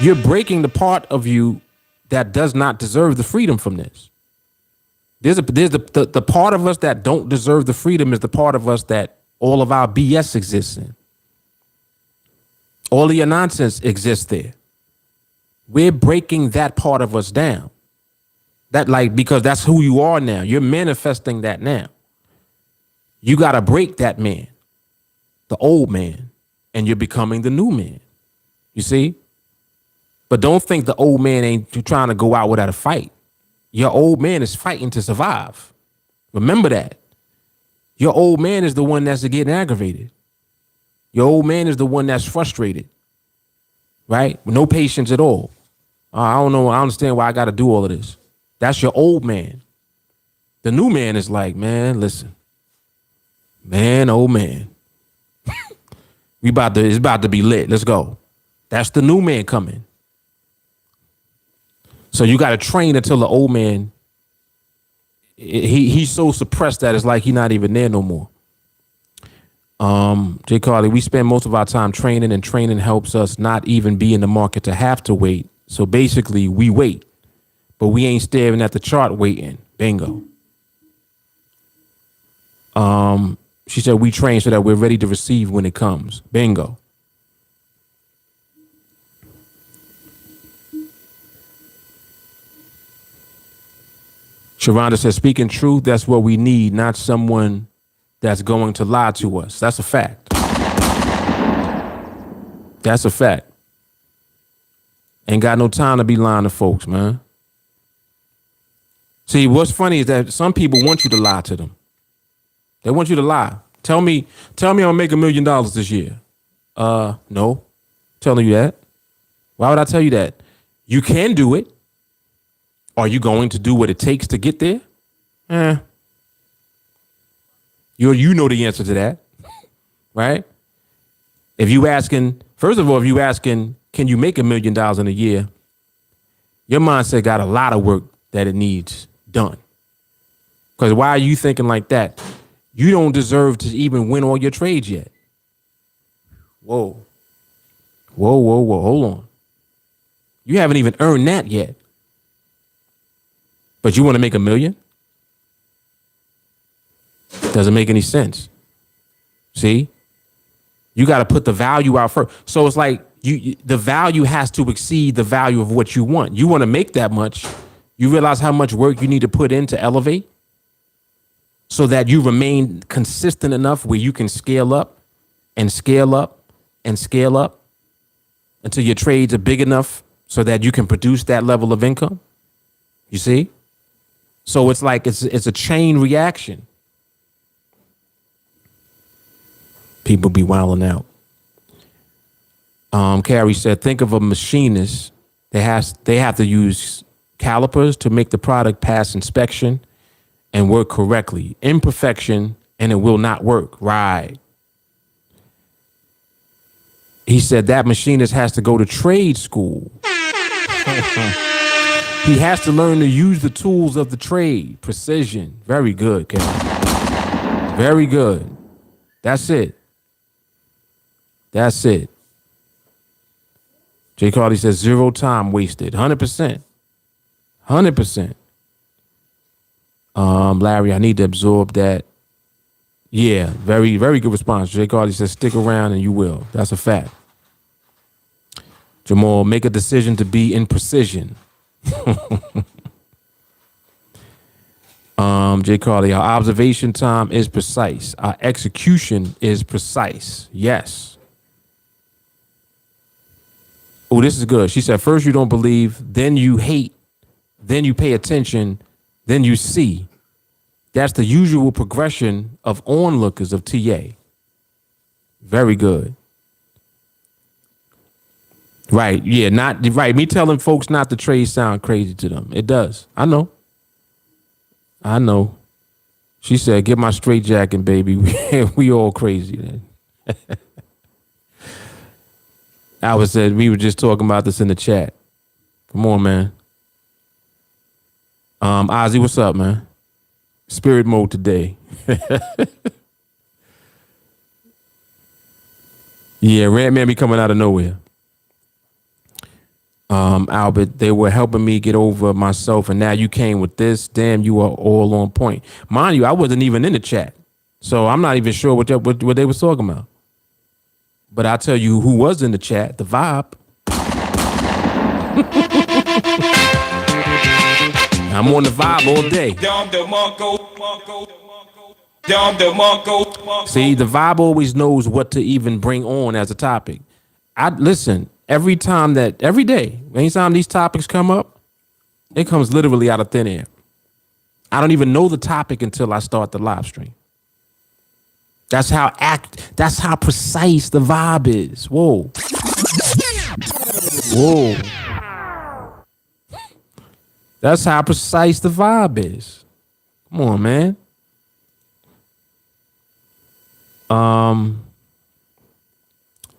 You're breaking the part of you that does not deserve the freedom from this. There's the part of us that don't deserve the freedom is the part of us that all of our BS exists in. All of your nonsense exists there. We're breaking that part of us down. Because that's who you are now. You're manifesting that now. You got to break that man. the old man, and you're becoming the new man. You see? But don't think the old man ain't trying to go out without a fight. Your old man is fighting to survive. Remember that. Your old man is the one that's getting aggravated. Your old man is the one that's frustrated, right? With no patience at all. I don't know. I understand why I got to do all of this. That's your old man. The new man is like, man, listen, man, old man, it's about to be lit. Let's go. That's the new man coming. So you got to train until the old man, he's so suppressed that it's like he's not even there no more. Jay Carly, we spend most of our time training, and training helps us not even be in the market to have to wait. So basically we wait, but we ain't staring at the chart waiting. Bingo. She said we train so that we're ready to receive when it comes. Bingo. Sharonda says, speaking truth, that's what we need, not someone that's going to lie to us. That's a fact. That's a fact. Ain't got no time to be lying to folks, man. See, what's funny is that some people want you to lie to them. They want you to lie. Tell me I'm gonna make $1 million this year. No. Telling you that. Why would I tell you that? You can do it. Are you going to do what it takes to get there? You know the answer to that, right? If you asking, first of all, if you asking, can you make $1 million in a year? Your mindset got a lot of work that it needs done. Because why are you thinking like that? You don't deserve to even win all your trades yet. Whoa. Hold on. You haven't even earned that yet. But you want to make $1 million? Doesn't make any sense. See? You got to put the value out first. So it's like the value has to exceed the value of what you want. You want to make that much. You realize how much work you need to put in to elevate so that you remain consistent enough where you can scale up and scale up and scale up until your trades are big enough so that you can produce that level of income. You see? So it's like it's a chain reaction. People be wilding out. Carrie said, think of a machinist. They have to use calipers to make the product pass inspection and work correctly. Imperfection and it will not work. Right. He said that machinist has to go to trade school. He has to learn to use the tools of the trade. Precision. Very good, Kevin. Very good. That's it. That's it. Jay Carly says 0 time wasted. 100%. 100%. Larry, I need to absorb that. Yeah, very, very good response. Jay Carly says stick around and you will. That's a fact. Jamal, make a decision to be in precision. Jay Carly, our observation time is precise. Our execution is precise. Yes. Oh, this is good. She said, first you don't believe, then you hate, then you pay attention, then you see. That's the usual progression of onlookers of TA. Very good. Right. Yeah, not right. Me telling folks not to trade sound crazy to them. It does. I know. She said, get my straight jacket, baby. We all crazy then. Albert said, we were just talking about this in the chat. Come on, man. Ozzy, what's up, man? Spirit mode today. Yeah, Rant Man be coming out of nowhere. Albert, they were helping me get over myself, and now you came with this. Damn, you are all on point. Mind you, I wasn't even in the chat, so I'm not even sure what they was talking about. But I'll tell you who was in the chat, the vibe. I'm on the vibe all day. See, the vibe always knows what to even bring on as a topic. I listen every day, anytime these topics come up, it comes literally out of thin air. I don't even know the topic until I start the live stream. That's how precise the vibe is. Whoa. That's how precise the vibe is. Come on, man.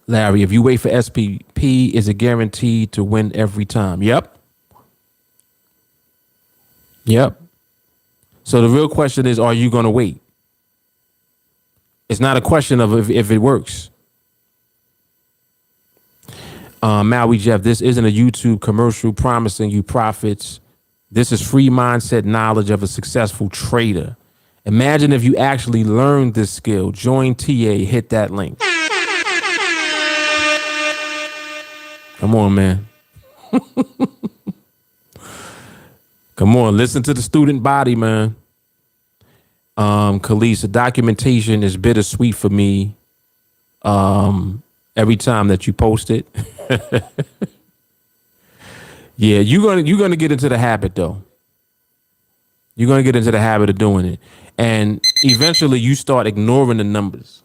Larry, if you wait for SPP, is it guaranteed to win every time? Yep. So the real question is, are you going to wait? It's not a question of if it works. Maui Jeff, this isn't a YouTube commercial promising you profits. This is free mindset knowledge of a successful trader. Imagine if you actually learned this skill. Join TA, hit that link. Come on, man. Come on, listen to the student body, man. Khalees, the documentation is bittersweet for me. Every time that you post it. Yeah, you're gonna get into the habit though. You're gonna get into the habit of doing it. And eventually you start ignoring the numbers.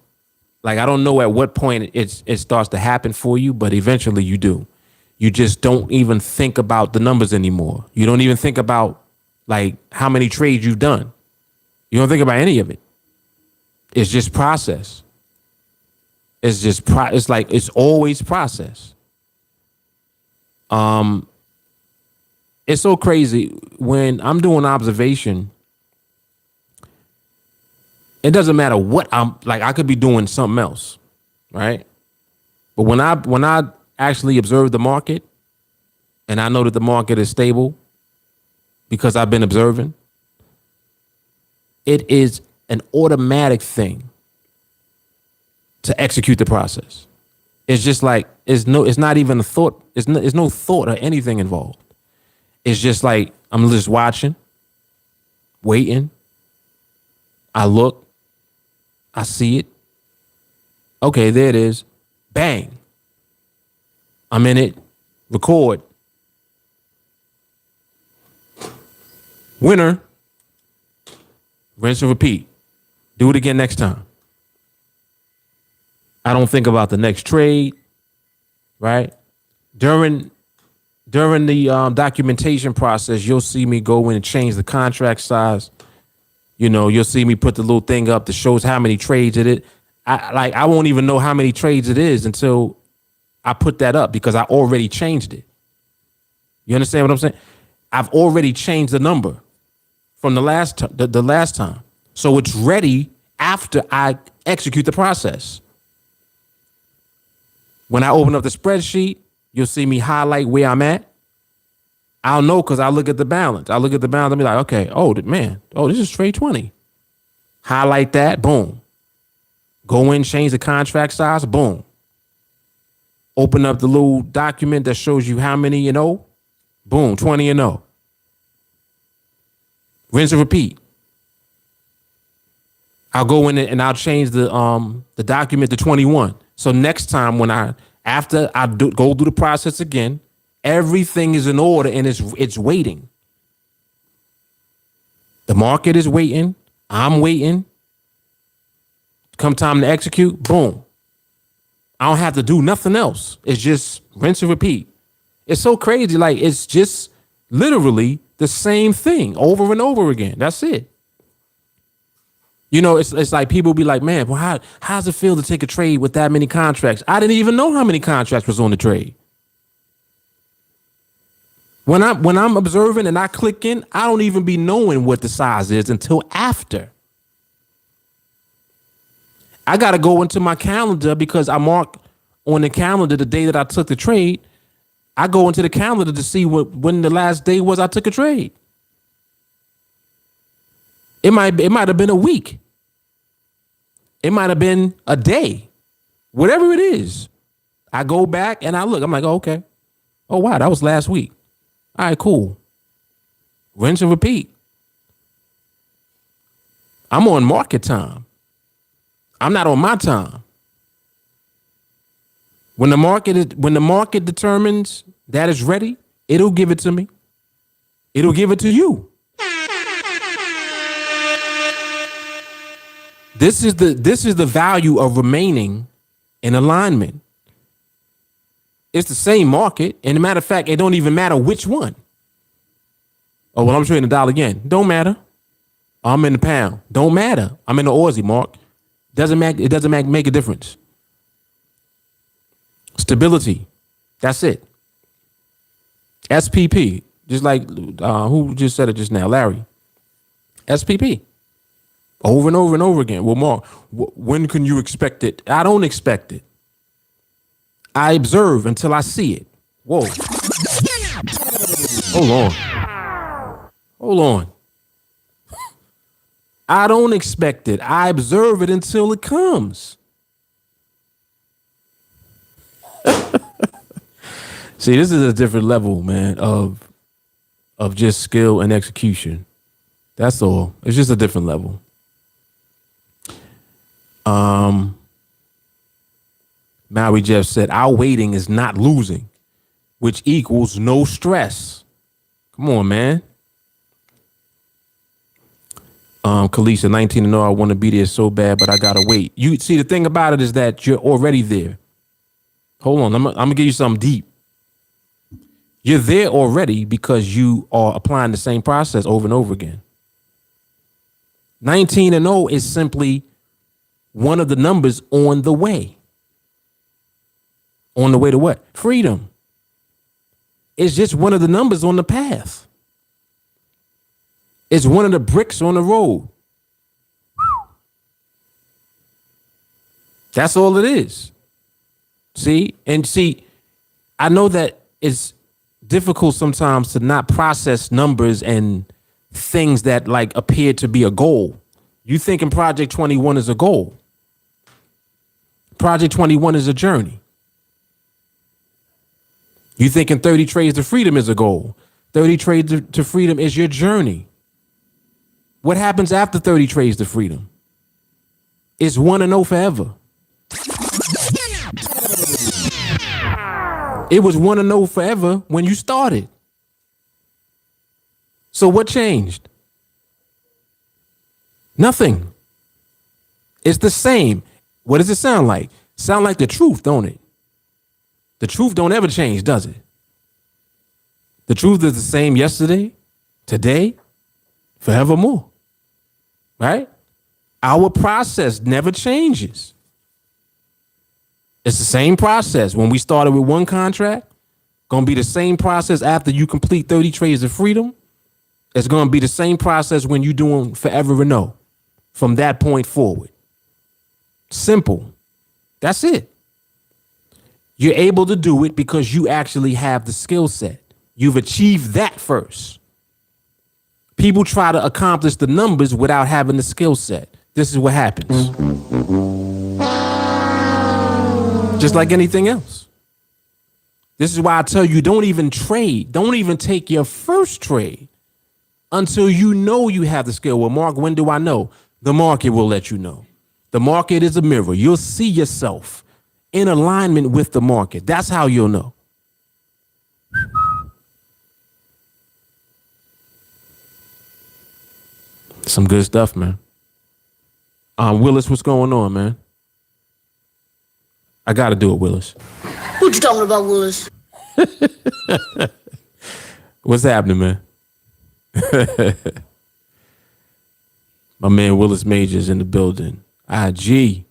Like, I don't know at what point it starts to happen for you, but eventually you do. You just don't even think about the numbers anymore. You don't even think about like how many trades you've done. You don't think about any of it. It's just process. It's like it's always process. It's so crazy when I'm doing observation. It doesn't matter what I'm like. I could be doing something else, right? But when I actually observe the market, and I know that the market is stable because I've been observing, it is an automatic thing to execute the process. It's just like it's not even a thought. It's no thought or anything involved. It's just like I'm just watching, waiting. I look, I see it. Okay, there it is. Bang. I'm in it. Record. Winner. Rinse and repeat. Do it again next time. I don't think about the next trade, right? During the documentation process, you'll see me go in and change the contract size. You know, you'll see me put the little thing up that shows how many trades it is. I won't even know how many trades it is until I put that up because I already changed it. You understand what I'm saying? I've already changed the number from the last time. So it's ready after I execute the process. When I open up the spreadsheet, you'll see me highlight where I'm at. I'll know because I look at the balance. I look at the balance and be like, okay, this is trade 20. Highlight that, boom. Go in, change the contract size, boom. Open up the little document that shows you how many you know, boom, 20 and 0. Rinse and repeat. I'll go in and I'll change the document to 21. So next time after I go through the process again, everything is in order and it's waiting. The market is waiting. I'm waiting. Come time to execute, boom. I don't have to do nothing else. It's just rinse and repeat. It's so crazy. Like, it's just literally the same thing over and over again. That's it. You know, it's like people be like, man, well, how's it feel to take a trade with that many contracts? I didn't even know how many contracts was on the trade. When I'm observing and I click in, I don't even be knowing what the size is until after. I got to go into my calendar because I mark on the calendar the day that I took the trade. I go into the calendar to see when the last day was I took a trade. It might have been a week. It might have been a day. Whatever it is. I go back and I look. I'm like, oh, okay. Oh, wow, that was last week. All right, cool. Rinse and repeat. I'm on market time. I'm not on my time. When the market determines that it's ready, it'll give it to me. It'll give it to you. This is the value of remaining in alignment. It's the same market, and as a matter of fact, it don't even matter which one. Oh, well, I'm trading the dollar yen. Don't matter. I'm in the pound. Don't matter. I'm in the Aussie, Mark. It doesn't make a difference. Stability. That's it. SPP. Just like who just said it just now? Larry. SPP. Over and over and over again. Well, Mark, when can you expect it? I don't expect it. I observe until I see it. Whoa. Hold on. I don't expect it. I observe it until it comes. See, this is a different level, man, of just skill and execution. That's all. It's just a different level. Maui Jeff said, our waiting is not losing, which equals no stress. Come on, man. Kalisa, 19 and 0, I want to be there so bad, but I gotta wait. You see, the thing about it is that you're already there. Hold on, I'm gonna give you something deep. You're there already because you are applying the same process over and over again. 19 and 0 is simply one of the numbers on the way. On the way to what? Freedom. It's just one of the numbers on the path. It's one of the bricks on the road. That's all it is. See, I know that it's difficult sometimes to not process numbers and things that like appear to be a goal. You thinking Project 21 is a goal. Project 21 is a journey. You thinking 30 trades to freedom is a goal. 30 trades to freedom is your journey. What happens after 30 trades to freedom? It's 1 and 0 forever. It was 1 and 0 forever when you started. So what changed? Nothing. It's the same. What does it sound like? Sound like the truth, don't it? The truth don't ever change, does it? The truth is the same yesterday, today, forevermore. Right? Our process never changes. It's the same process. When we started with one contract, going to be the same process after you complete 30 trades of freedom. It's going to be the same process when you're doing forever and no from that point forward. Simple. That's it. You're able to do it because you actually have the skill set. You've achieved that first. People try to accomplish the numbers without having the skill set. This is what happens. Just like anything else. This is why I tell you, don't even trade. Don't even take your first trade until you know you have the skill. Well, Mark, when do I know? The market will let you know. The market is a mirror. You'll see yourself in alignment with the market. That's how you'll know. Some good stuff, man. Willis, what's going on, man? I got to do it, Willis. What you talking about, Willis? What's happening, man? My man Willis Majors in the building. IG.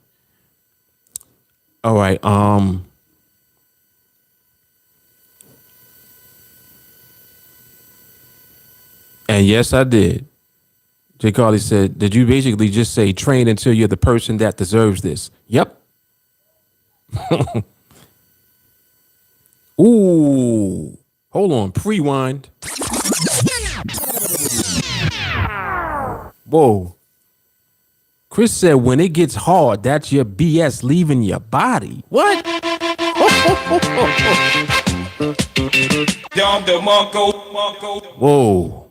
All right. And yes, I did. Jay Carly said, did you basically just say train until you're the person that deserves this? Yep. Ooh. Hold on. Pre-wind. Whoa. Chris said, when it gets hard, that's your BS leaving your body. What? Whoa.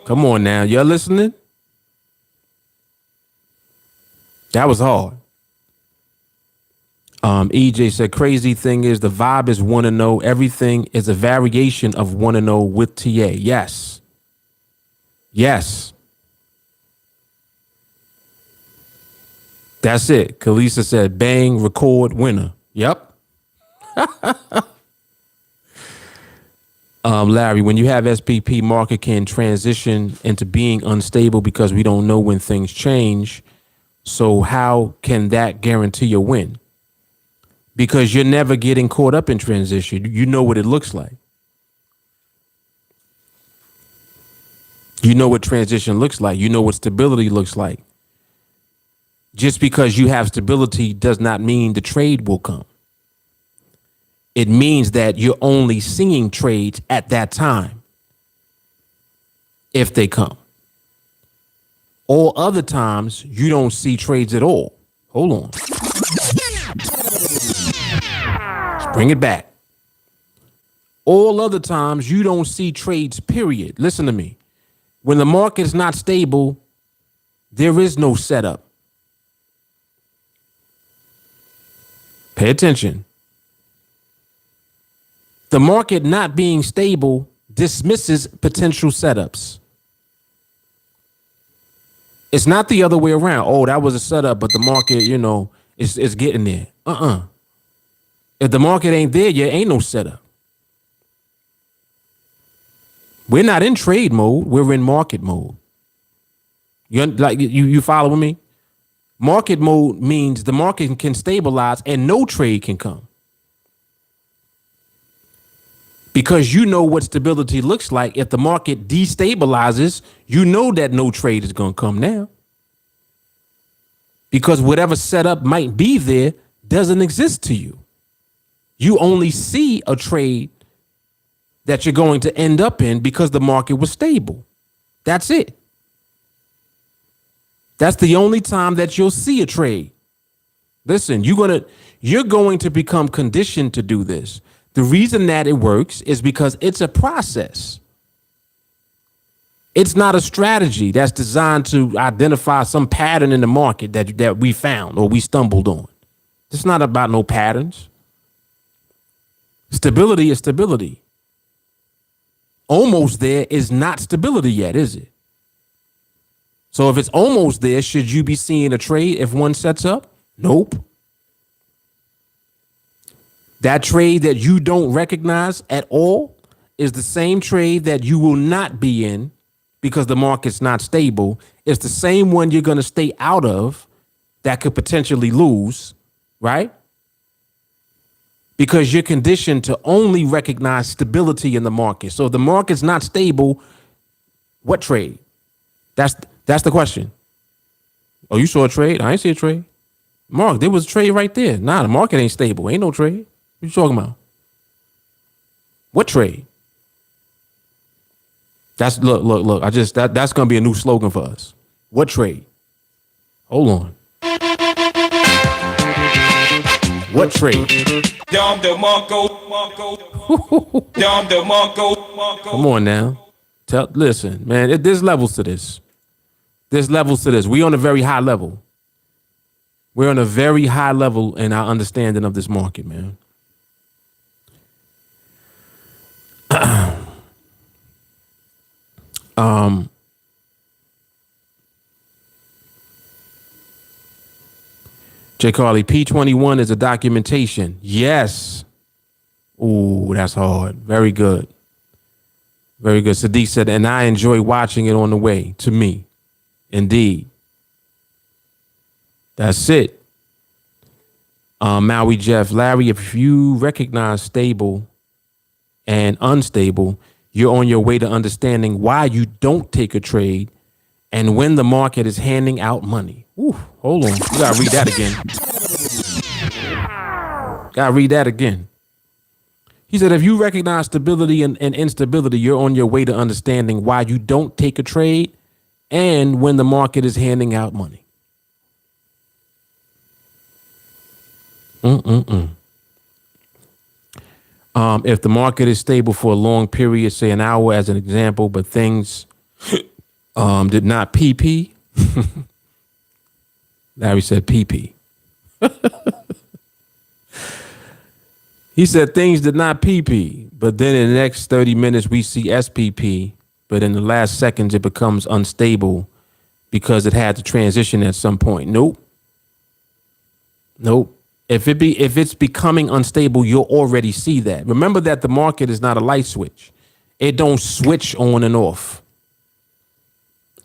Come on now. Y'all listening? That was hard. EJ said, crazy thing is the vibe is want to know. Everything is a variation of want to know with TA. Yes. Yes. That's it. Kalisa said, bang, record, winner. Yep. Larry, when you have SPP, market can transition into being unstable because we don't know when things change. So how can that guarantee a win? Because you're never getting caught up in transition. You know what it looks like. You know what transition looks like. You know what stability looks like. Just because you have stability does not mean the trade will come. It means that you're only seeing trades at that time, if they come. All other times, you don't see trades at all. Hold on. Let's bring it back. All other times, you don't see trades, period. Listen to me. When the market is not stable, there is no setup. Pay attention. The market not being stable dismisses potential setups. It's not the other way around. Oh, that was a setup, but the market, is getting there. If the market ain't there yet, ain't no setup. We're not in trade mode. We're in market mode. You following me? Market mode means the market can stabilize and no trade can come. Because you know what stability looks like. If the market destabilizes, you know that no trade is going to come now. Because whatever setup might be there doesn't exist to you. You only see a trade that you're going to end up in because the market was stable. That's it. That's the only time that you'll see a trade. Listen, you're going to become conditioned to do this. The reason that it works is because it's a process. It's not a strategy that's designed to identify some pattern in the market that we found or we stumbled on. It's not about no patterns. Stability is stability. Almost there is not stability yet, is it? So if it's almost there, should you be seeing a trade if one sets up? Nope. That trade that you don't recognize at all is the same trade that you will not be in because the market's not stable. It's the same one you're going to stay out of that could potentially lose, right? Because you're conditioned to only recognize stability in the market. So if the market's not stable, what trade? That's the question. Oh, you saw a trade? I ain't see a trade. Mark, there was a trade right there. Nah, the market ain't stable. Ain't no trade. What you talking about? What trade? Look. That's gonna be a new slogan for us. What trade? Hold on. What trade? Come on now. Listen, man. There's levels to this. There's levels to this. We on a very high level. We're on a very high level in our understanding of this market, man. J. Carly, P21 is a documentation. Yes. Ooh, that's hard. Very good. Very good. Sadiq said, and I enjoy watching it on the way to me. Indeed. That's it. Maui Jeff, Larry, if you recognize stable and unstable, you're on your way to understanding why you don't take a trade and when the market is handing out money. Ooh, hold on. You gotta read that again. He said, if you recognize stability and instability, you're on your way to understanding why you don't take a trade and when the market is handing out money. If the market is stable for a long period, say an hour as an example, but things did not PP, Larry said PP. He said things did not PP, but then in the next 30 minutes we see SPP, but in the last seconds it becomes unstable because it had to transition at some point. Nope. If it's becoming unstable, you'll already see that. Remember that the market is not a light switch. It don't switch on and off.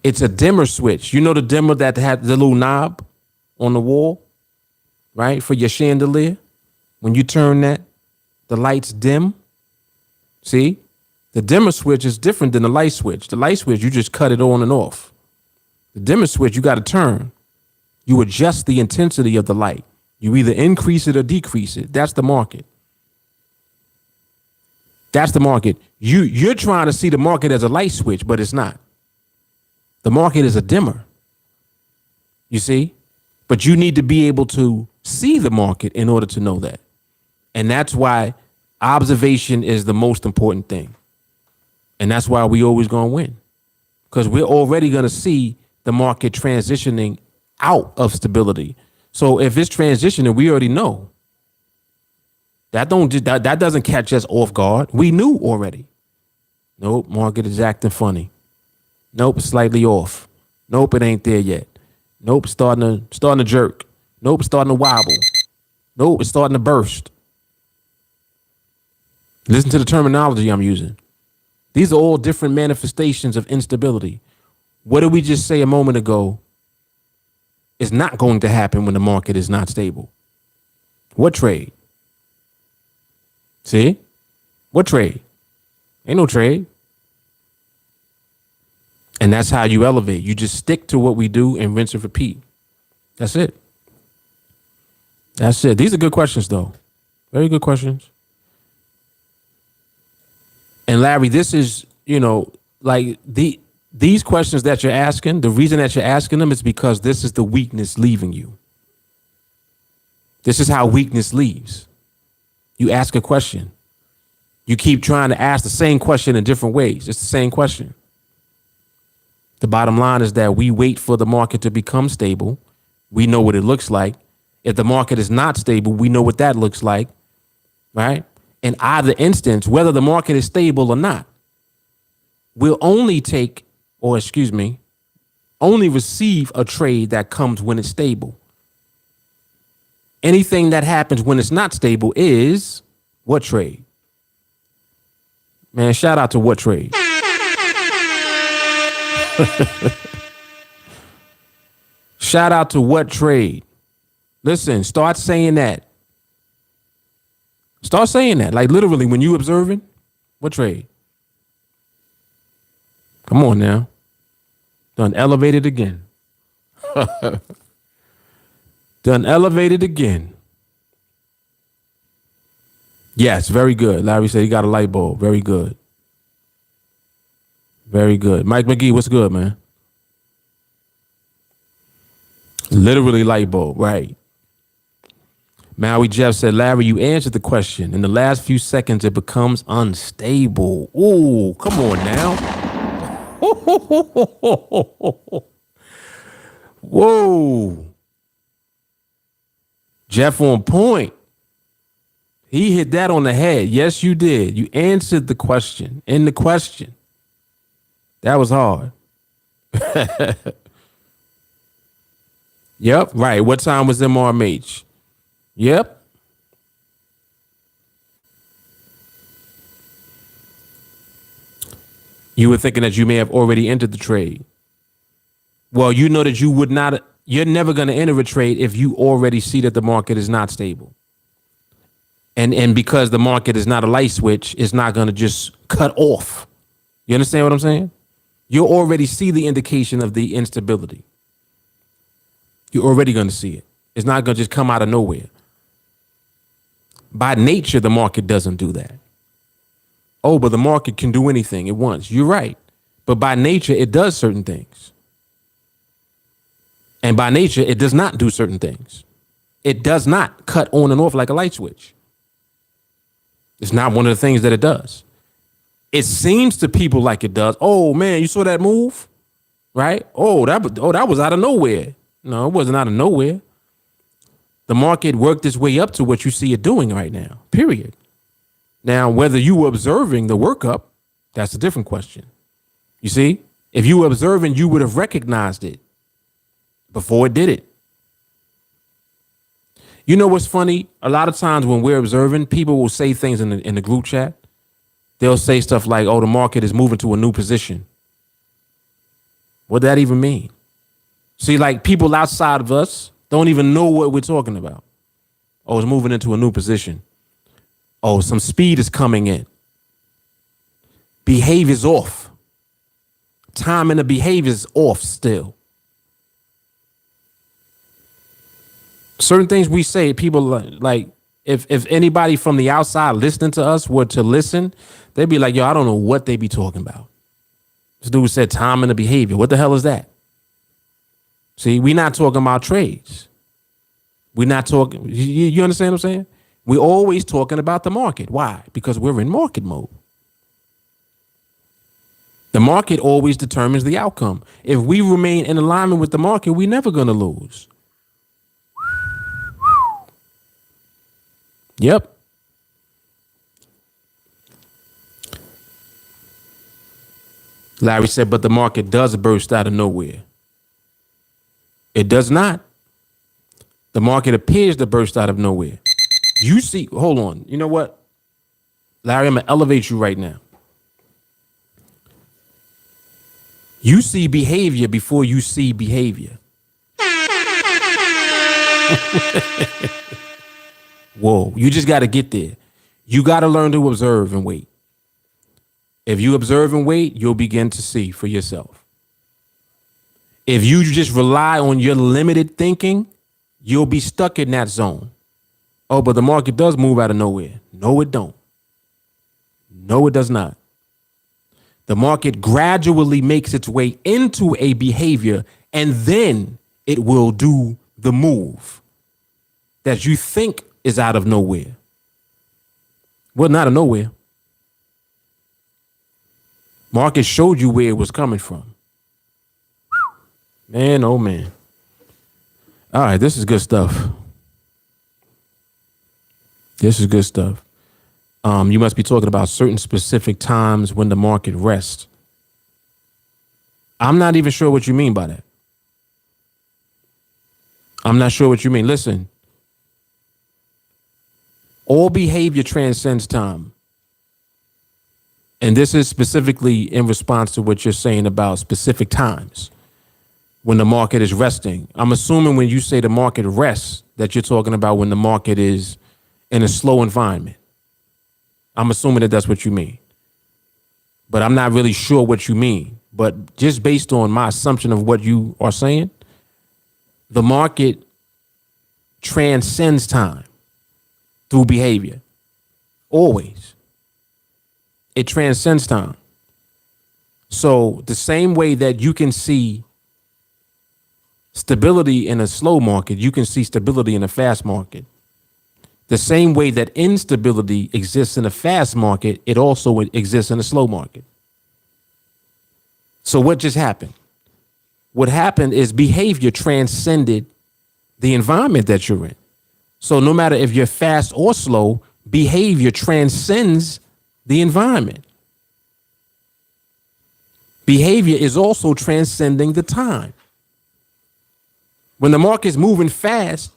It's a dimmer switch. You know the dimmer that had the little knob on the wall, right? For your chandelier. When you turn that, the lights dim. See? The dimmer switch is different than the light switch. The light switch, you just cut it on and off. The dimmer switch, you got to turn. You adjust the intensity of the light. You either increase it or decrease it. That's the market. That's the market. You're trying to see the market as a light switch, but it's not. The market is a dimmer. You see? But you need to be able to see the market in order to know that. And that's why observation is the most important thing. And that's why we always going to win. Because we're already going to see the market transitioning out of stability. So if it's transitioning, we already know. That doesn't catch us off guard. We knew already. Nope, market is acting funny. Nope, slightly off. Nope, it ain't there yet. Nope, starting to jerk. Nope, starting to wobble. Nope, it's starting to burst. Listen to the terminology I'm using. These are all different manifestations of instability. What did we just say a moment ago is not going to happen when the market is not stable? What trade? See? What trade? Ain't no trade. And that's how you elevate. You just stick to what we do and rinse and repeat. That's it. That's it. These are good questions, though. Very good questions. And Larry, this is, like these questions that you're asking, the reason that you're asking them is because this is the weakness leaving you. This is how weakness leaves. You ask a question. You keep trying to ask the same question in different ways. It's the same question. The bottom line is that we wait for the market to become stable. We know what it looks like. If the market is not stable, we know what that looks like, right? In either instance, whether the market is stable or not, we'll only only receive a trade that comes when it's stable. Anything that happens when it's not stable is what trade? Man, shout out to what trade? Shout out to what trade? Listen, start saying that. Start saying that. Like literally when you observing, what trade? Come on now. Done elevated again. Done elevated again. Yes, very good. Larry said he got a light bulb. Very good. Very good. Mike McGee, what's good, man? Literally light bulb, right. Maui Jeff said, Larry, you answered the question. In the last few seconds, it becomes unstable. Ooh, come on now. Whoa. Jeff on point. He hit that on the head. Yes, you did. You answered the question. In the question. That was hard. Yep, right. What time was MRMH? Yep. You were thinking that you may have already entered the trade. Well, you know that you're never going to enter a trade if you already see that the market is not stable. And because the market is not a light switch, it's not going to just cut off. You understand what I'm saying? You already see the indication of the instability. You're already going to see it. It's not going to just come out of nowhere. By nature, the market doesn't do that. Oh, but the market can do anything it wants. You're right. But by nature, it does certain things. And by nature, it does not do certain things. It does not cut on and off like a light switch. It's not one of the things that it does. It seems to people like it does. Oh, man, you saw that move? Right? Oh, that was out of nowhere. No, it wasn't out of nowhere. The market worked its way up to what you see it doing right now, period. Now, whether you were observing the workup, that's a different question. You see, if you were observing, you would have recognized it before it did it. You know what's funny? A lot of times when we're observing, people will say things in the group chat. They'll say stuff like, oh, the market is moving to a new position. What does that even mean? See, like people outside of us don't even know what we're talking about. Oh, it's moving into a new position. Oh, some speed is coming in. Behavior's off. Time and the behavior's off still. Certain things we say, people like, if anybody from the outside listening to us were to listen, they'd be like, yo, I don't know what they be talking about. This dude said time and the behavior. What the hell is that? See, we're not talking about trades. We're not talking, you understand what I'm saying? We're always talking about the market. Why? Because we're in market mode. The market always determines the outcome. If we remain in alignment with the market, we're never going to lose. Yep. Larry said, but the market does burst out of nowhere. It does not. The market appears to burst out of nowhere. You see, hold on. You know what? Larry, I'm going to elevate you right now. You see behavior before you see behavior. Whoa, you just got to get there. You got to learn to observe and wait. If you observe and wait, you'll begin to see for yourself. If you just rely on your limited thinking, you'll be stuck in that zone. Oh, but the market does move out of nowhere. No, it don't. No, it does not. The market gradually makes its way into a behavior, and then it will do the move that you think is out of nowhere. Well, not out of nowhere. Market showed you where it was coming from. Man, oh man. All right, this is good stuff. This is good stuff. You must be talking about certain specific times when the market rests. I'm not even sure what you mean by that. I'm not sure what you mean. Listen, all behavior transcends time. And this is specifically in response to what you're saying about specific times when the market is resting. I'm assuming when you say the market rests, that you're talking about when the market is in a slow environment. I'm assuming that that's what you mean. But I'm not really sure what you mean. But just based on my assumption of what you are saying, the market transcends time through behavior. Always. It transcends time. So the same way that you can see stability in a slow market, you can see stability in a fast market. The same way that instability exists in a fast market, it also exists in a slow market. So what just happened? What happened is behavior transcended the environment that you're in. So no matter if you're fast or slow, behavior transcends the environment. Behavior is also transcending the time. When the market's moving fast,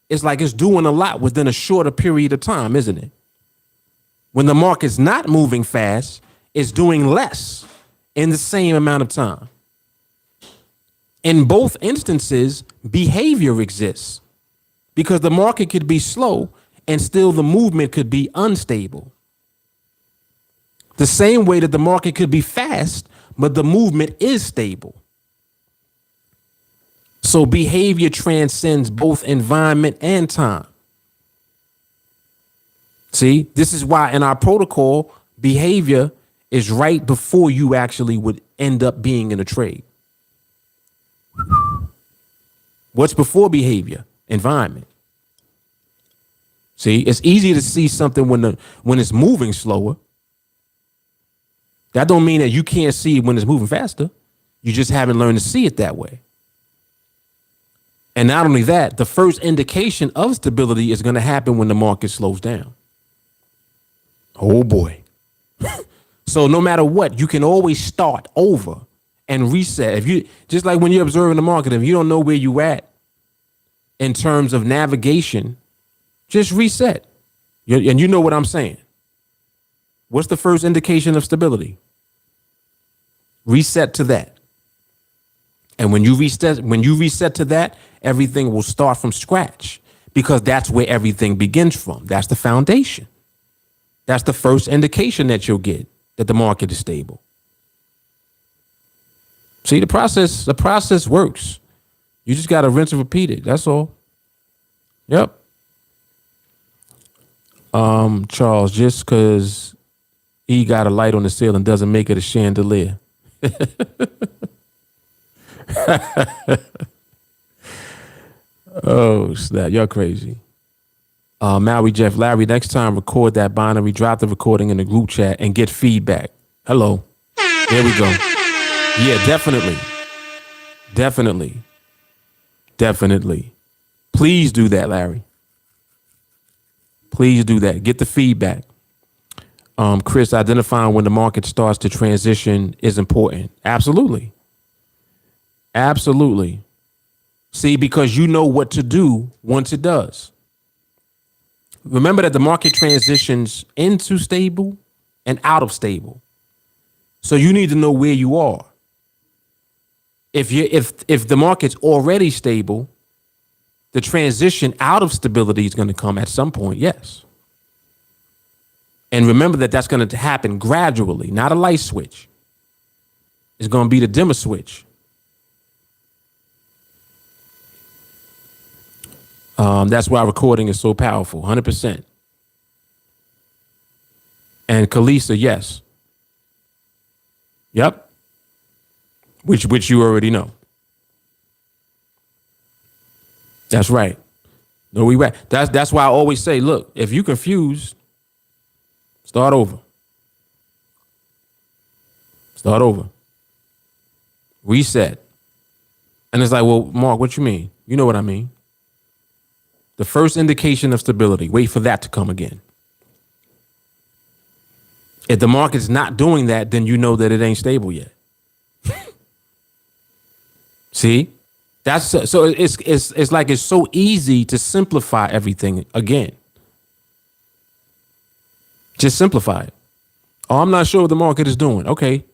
it's like it's doing a lot within a shorter period of time, isn't it? When the market's not moving fast, it's doing less in the same amount of time. In both instances, behavior exists because the market could be slow and still the movement could be unstable. The same way that the market could be fast, but the movement is stable. So behavior transcends both environment and time. See, this is why in our protocol, behavior is right before you actually would end up being in a trade. What's before behavior? Environment. See, it's easy to see something when it's moving slower. That don't mean that you can't see it when it's moving faster. You just haven't learned to see it that way. And not only that, the first indication of stability is going to happen when the market slows down. Oh boy. So no matter what, you can always start over and reset. If you just like when you're observing the market, if you don't know where you at in terms of navigation, just reset. And you know what I'm saying. What's the first indication of stability? Reset to that. And when you reset to that, everything will start from scratch because that's where everything begins from. That's the foundation. That's the first indication that you'll get that the market is stable. See, the process works. You just got to rinse and repeat it. That's all. Yep. Charles, just because he got a light on the ceiling doesn't make it a chandelier. Oh, snap. You're crazy. Maui Jeff, Larry, next time record that binary, drop the recording in the group chat and get feedback. Hello. There we go. Yeah, definitely. Please do that, Larry. Please do that. Get the feedback. Chris, identifying when the market starts to transition is important. Absolutely. See, because you know what to do once it does. Remember that the market transitions into stable and out of stable. So you need to know where you are. If the market's already stable, the transition out of stability is going to come at some point, yes. And remember that that's going to happen gradually, not a light switch. It's going to be the dimmer switch. That's why recording is so powerful, 100%. And Kalisa, yes. Yep. Which you already know. That's right. No, we right. That's why I always say, look, if you confused, start over. Reset. And it's like, well, Mark, what you mean? You know what I mean. The first indication of stability, wait for that to come again. If the market's not doing that, then you know that it ain't stable yet. See? That's so it's like it's so easy to simplify everything again. Just simplify it. Oh, I'm not sure what the market is doing. Okay.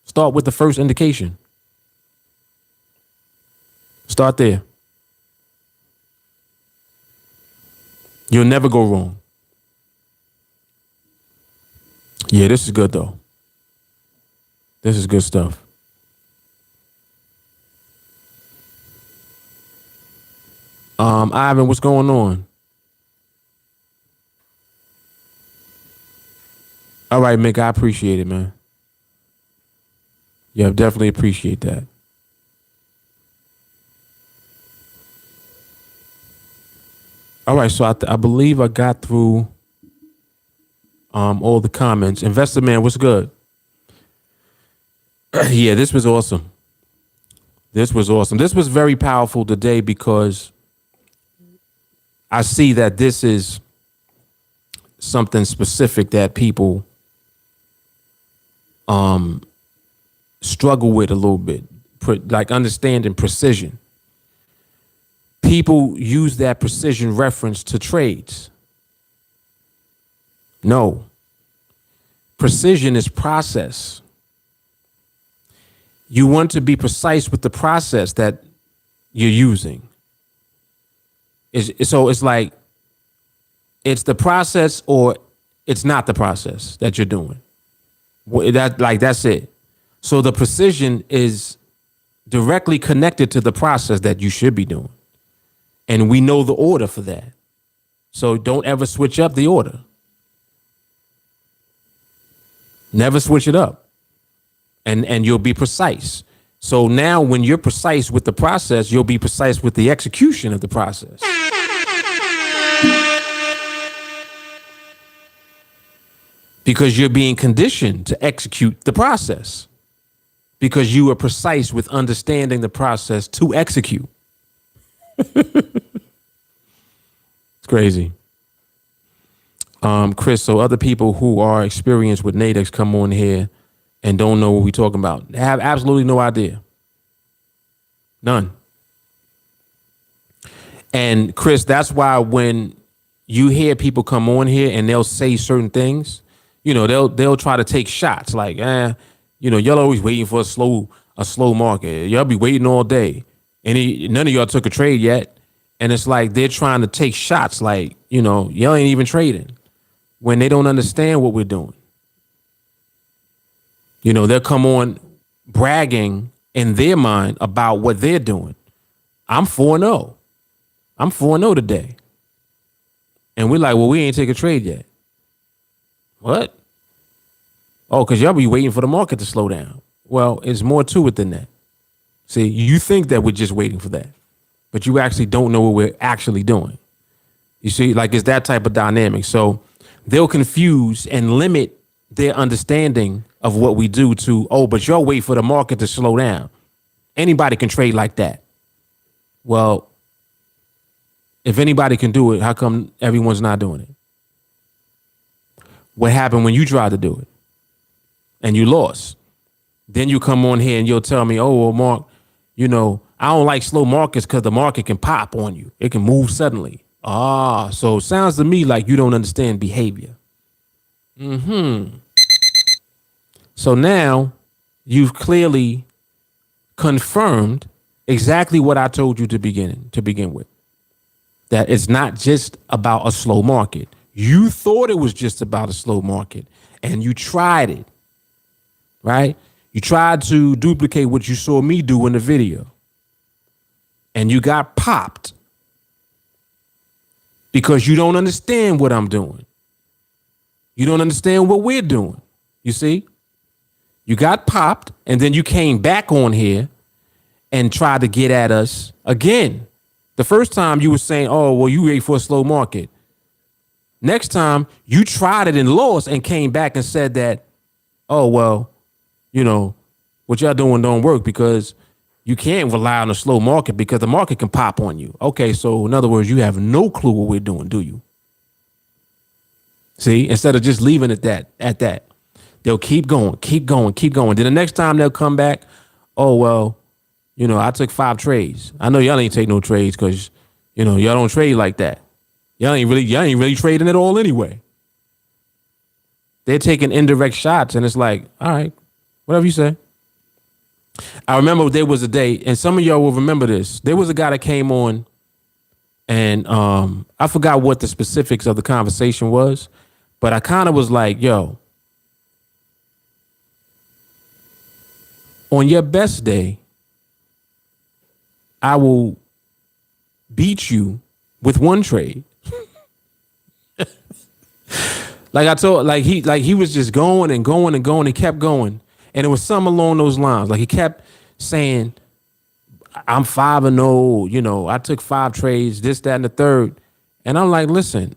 Start with the first indication. Start there. You'll never go wrong. Yeah, this is good though. This is good stuff. Ivan, what's going on? All right, Mick, I appreciate it, man. Yeah, definitely appreciate that. All right, so I believe I got through all the comments. Investor Man, what's good? Yeah, this was awesome. This was very powerful today because I see that this is something specific that people struggle with a little bit, like understanding precision. People use that precision reference to trades. No. Precision is process. You want to be precise with the process that you're using. So it's like, it's the process or it's not the process that you're doing. That's it. So the precision is directly connected to the process that you should be doing. And we know the order for that. So don't ever switch up the order. Never switch it up. And you'll be precise. So now when you're precise with the process, you'll be precise with the execution of the process. Because you're being conditioned to execute the process. Because you are precise with understanding the process to execute. It's crazy. Chris, so other people who are experienced with NADEX come on here and don't know what we're talking about. They have absolutely no idea. None. And Chris, that's why when you hear people come on here and they'll say certain things, you know, they'll try to take shots like, you know, y'all always waiting for a slow market. Y'all be waiting all day. And none of y'all took a trade yet. And it's like they're trying to take shots like, you know, y'all ain't even trading when they don't understand what we're doing. You know, they'll come on bragging in their mind about what they're doing. I'm 4-0. I'm 4-0 today. And we're like, well, we ain't take a trade yet. What? Oh, because y'all be waiting for the market to slow down. Well, it's more to it than that. See, you think that we're just waiting for that, but you actually don't know what we're actually doing. You see, like it's that type of dynamic. So they'll confuse and limit their understanding of what we do to, oh, but y'all wait for the market to slow down. Anybody can trade like that. Well, if anybody can do it, how come everyone's not doing it? What happened when you tried to do it and you lost? Then you come on here and you'll tell me, oh, well, Mark, you know, I don't like slow markets because the market can pop on you. It can move suddenly. So it sounds to me like you don't understand behavior. So now you've clearly confirmed exactly what I told you to begin with. That it's not just about a slow market. You thought it was just about a slow market and you tried it, right? You tried to duplicate what you saw me do in the video and you got popped because you don't understand what I'm doing. You don't understand what we're doing. You see, you got popped and then you came back on here and tried to get at us again. The first time you were saying, oh, well, you wait for a slow market. Next time you tried it and lost and came back and said that, oh, well, you know, what y'all doing don't work because you can't rely on a slow market because the market can pop on you. Okay, so in other words, you have no clue what we're doing, do you? See, instead of just leaving it at that, they'll keep going. Then the next time they'll come back, oh, well, you know, I took 5 trades. I know y'all ain't take no trades because, you know, y'all don't trade like that. Y'all ain't really trading at all anyway. They're taking indirect shots and it's like, all right, whatever you say. I remember there was a day, and some of y'all will remember this. There was a guy that came on and I forgot what the specifics of the conversation was, but I kind of was like, yo, on your best day, I will beat you with one trade. Like I told, like he was just going and kept going. And it was something along those lines. Like he kept saying, I'm 5-0, you know, I took 5 trades, this, that, and the third. And I'm like, listen,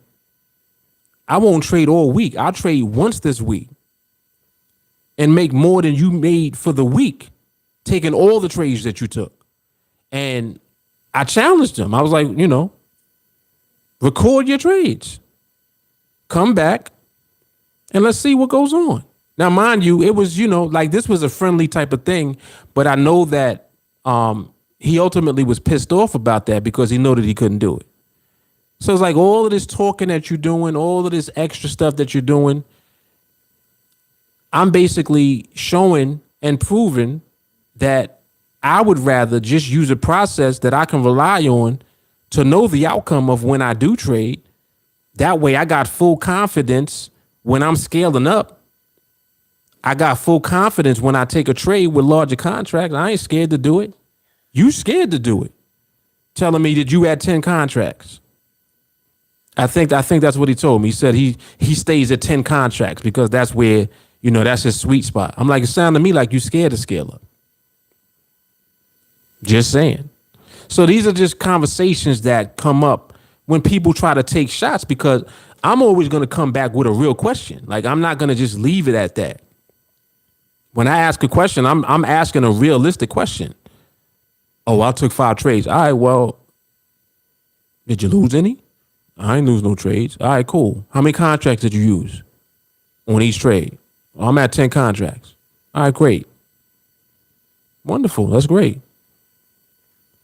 I won't trade all week. I'll trade once this week and make more than you made for the week, taking all the trades that you took. And I challenged him. I was like, you know, record your trades. Come back and let's see what goes on. Now, mind you, it was, you know, like this was a friendly type of thing, but I know that he ultimately was pissed off about that because he knew that he couldn't do it. So it's like all of this talking that you're doing, all of this extra stuff that you're doing, I'm basically showing and proving that I would rather just use a process that I can rely on to know the outcome of when I do trade. That way I got full confidence when I'm scaling up. I got full confidence when I take a trade with larger contracts. I ain't scared to do it. You scared to do it. Telling me that you had 10 contracts. I think that's what he told me. He said he stays at 10 contracts because that's where, you know, that's his sweet spot. I'm like, it sounded to me like you scared to scale up. Just saying. So these are just conversations that come up when people try to take shots because I'm always going to come back with a real question. Like, I'm not going to just leave it at that. When I ask a question, I'm asking a realistic question. Oh, I took 5 trades. All right, well, Did you lose any? I ain't lose no trades. All right, cool. How many contracts did you use on each trade? Oh, I'm at 10 contracts. All right, great. Wonderful. That's great.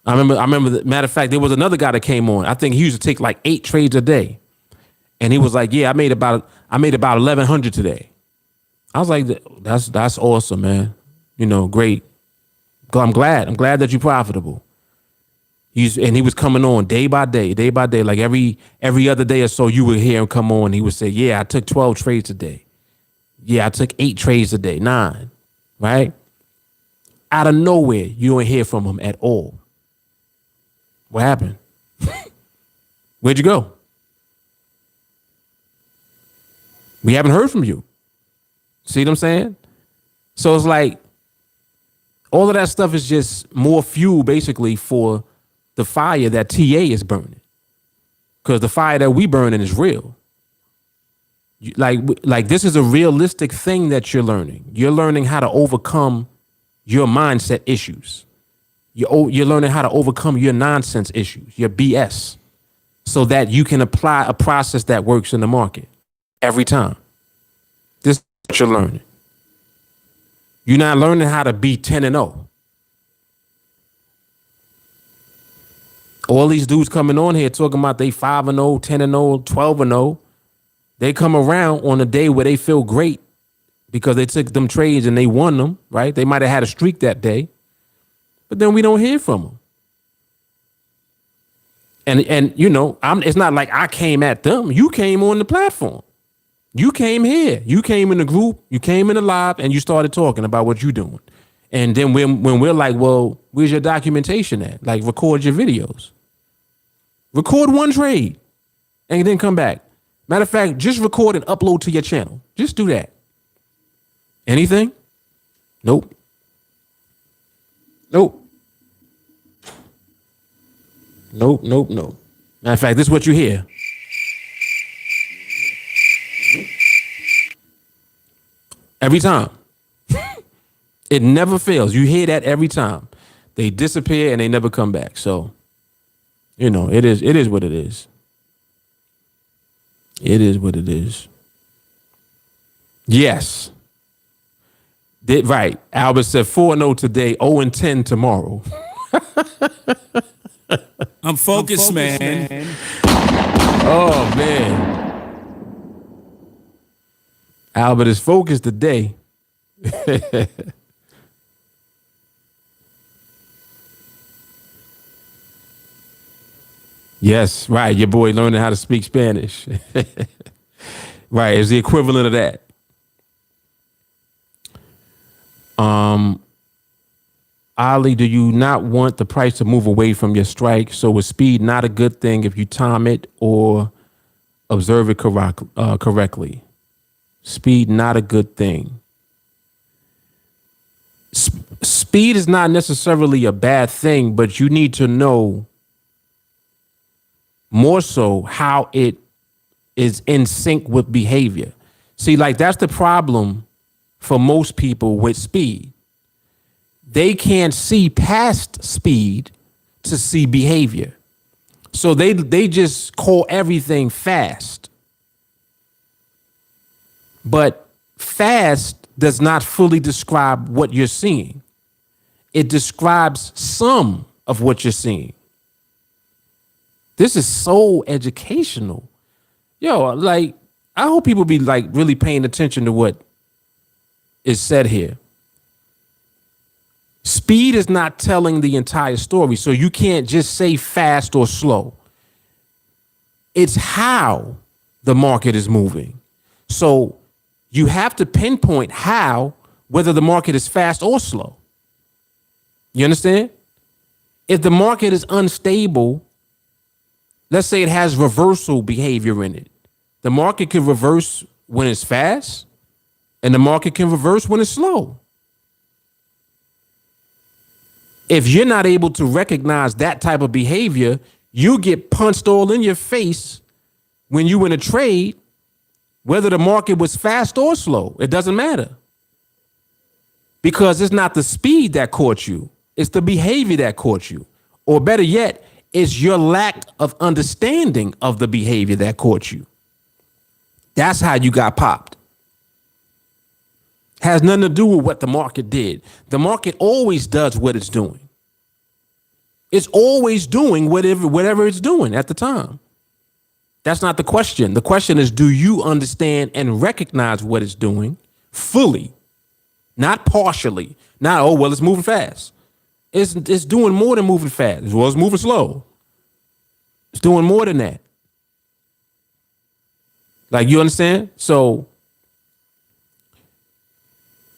I remember matter of fact, there was another guy that came on. I think he used to take like 8 trades a day. And he was like, yeah, I made about 1,100 today. I was like, that's awesome, man. You know, great. I'm glad that you're profitable. And he was coming on day by day, like every other day or so you would hear him come on. He would say, yeah, I took 12 trades a day. Yeah, I took 8 trades a day, 9, right? Out of nowhere, you don't hear from him at all. What happened? Where'd you go? We haven't heard from you. See what I'm saying? So it's like all of that stuff is just more fuel basically for the fire that TA is burning. Because the fire that we burning is real. Like this is a realistic thing that you're learning. You're learning how to overcome your mindset issues. You're learning how to overcome your nonsense issues, your BS, so that you can apply a process that works in the market every time. This is what you're learning. You're not learning how to be 10-0. All these dudes coming on here talking about they 5-0, 10-0, 12-0. They come around on a day where they feel great because they took them trades and they won them, right? They might have had a streak that day, but then we don't hear from them. And you know, it's not like I came at them. You came on the platform. You came here. You came in the group. You came in the live, and you started talking about what you're doing. And then when we're like, well, where's your documentation at? Like, record your videos. Record one trade, and then come back. Matter of fact, just record and upload to your channel. Just do that. Anything? Nope. Nope. Nope. Matter of fact, this is what you hear. Every time. It never fails. You hear that every time. They disappear and they never come back. So, you know, it is what it is. It is what it is. Yes. Right. Albert said 4-0 today, 0-10 tomorrow. I'm focused, man. Oh, man. Albert is focused today. Yes, right. Your boy learning how to speak Spanish. Right, it's the equivalent of that. Ali, do you not want the price to move away from your strike? So is speed not a good thing if you time it or observe it correctly? Speed not a good thing. Speed is not necessarily a bad thing, but you need to know more so how it is in sync with behavior. See, like that's the problem for most people with speed. They can't see past speed to see behavior. So they just call everything fast. But fast does not fully describe what you're seeing. It describes some of what you're seeing. This is so educational. Yo, like, I hope people be like really paying attention to what is said here. Speed is not telling the entire story, so you can't just say fast or slow. It's how the market is moving. So you have to pinpoint how, whether the market is fast or slow. You understand? If the market is unstable, let's say it has reversal behavior in it. The market can reverse when it's fast, and the market can reverse when it's slow. If you're not able to recognize that type of behavior, you get punched all in your face when you in a trade, whether the market was fast or slow. It doesn't matter. Because it's not the speed that caught you. It's the behavior that caught you. Or better yet, It's your lack of understanding of the behavior that caught you. That's how you got popped. Has nothing to do with what the market did. The market always does what it's doing. It's always doing whatever it's doing at the time. That's not the question. The question is, do you understand and recognize what it's doing fully, not partially? Not, oh, well, it's moving fast. It's doing more than moving fast. Well, it's moving slow. It's doing more than that. Like, you understand? So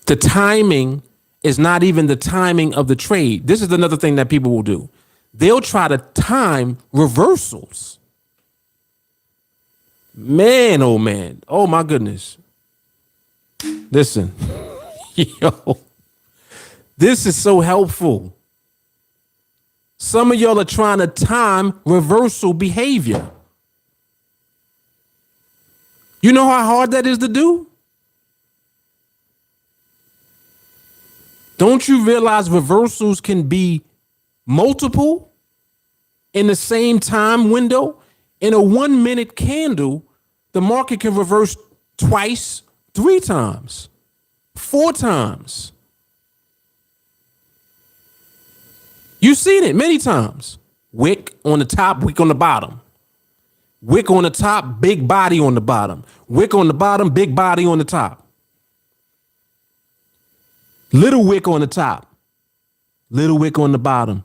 the timing is not even the timing of the trade. This is another thing that people will do. They'll try to time reversals. Man, oh man. Oh my goodness. Listen. Yo. This is so helpful. Some of y'all are trying to time reversal behavior. You know how hard that is to do? Don't you realize reversals can be multiple in the same time window? In a 1 minute candle, the market can reverse twice, 3 times, 4 times. You've seen it many times. Wick on the top, wick on the bottom. Wick on the top, big body on the bottom. Wick on the bottom, big body on the top. Little wick on the top. Little wick on the bottom.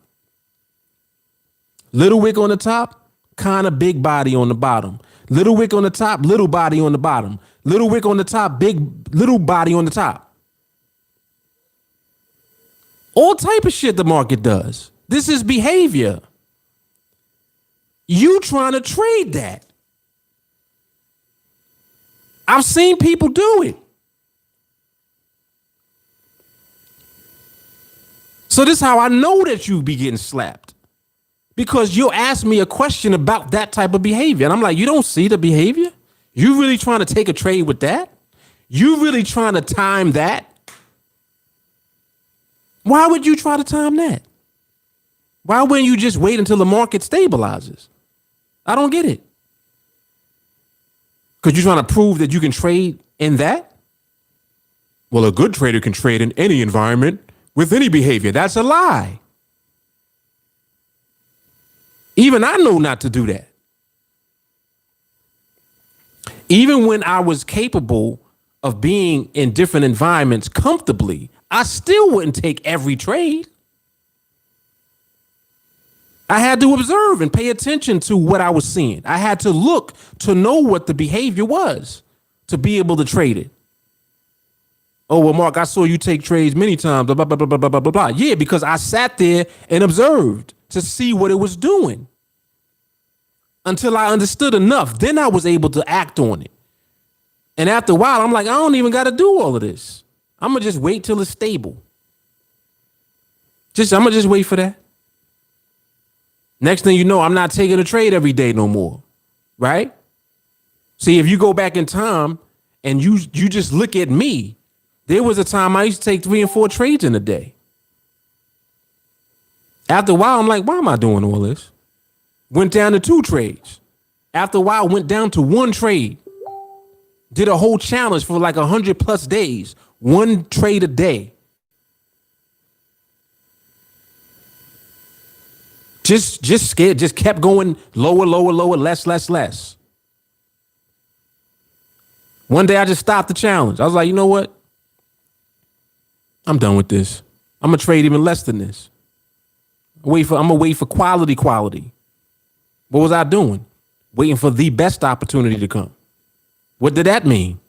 Little wick on the top, kind of big body on the bottom. Little wick on the top, little body on the bottom. Little wick on the top, big little body on the top. All type of shit the market does. This is behavior. You trying to trade that. I've seen people do it. So this is how I know that you be getting slapped. Because you'll ask me a question about that type of behavior. And I'm like, you don't see the behavior? You really trying to take a trade with that? You really trying to time that? Why would you try to time that? Why wouldn't you just wait until the market stabilizes? I don't get it. Because you're trying to prove that you can trade in that? Well, a good trader can trade in any environment with any behavior. That's a lie. Even I know not to do that. Even when I was capable of being in different environments comfortably, I still wouldn't take every trade. I had to observe and pay attention to what I was seeing. I had to look to know what the behavior was to be able to trade it. Oh, well, Mark, I saw you take trades many times, blah, blah, blah, blah, blah, blah, blah, blah. Yeah, because I sat there and observed to see what it was doing until I understood enough. Then I was able to act on it. And after a while, I'm like, I don't even got to do all of this. I'm going to just wait till it's stable. I'm going to just wait for that. Next thing you know, I'm not taking a trade every day no more. Right? See, if you go back in time and you just look at me, there was a time I used to take 3 and 4 trades in a day. After a while, I'm like, why am I doing all this? Went down to 2 trades. After a while, went down to 1 trade. Did a whole challenge for like 100+ days. 1 trade a day. Just scared, just kept going lower, lower, lower, less, less, less. One day I just stopped the challenge. I was like, you know what? I'm done with this. I'm gonna trade even less than this. I'm gonna wait for quality. What was I doing? Waiting for the best opportunity to come. What did that mean?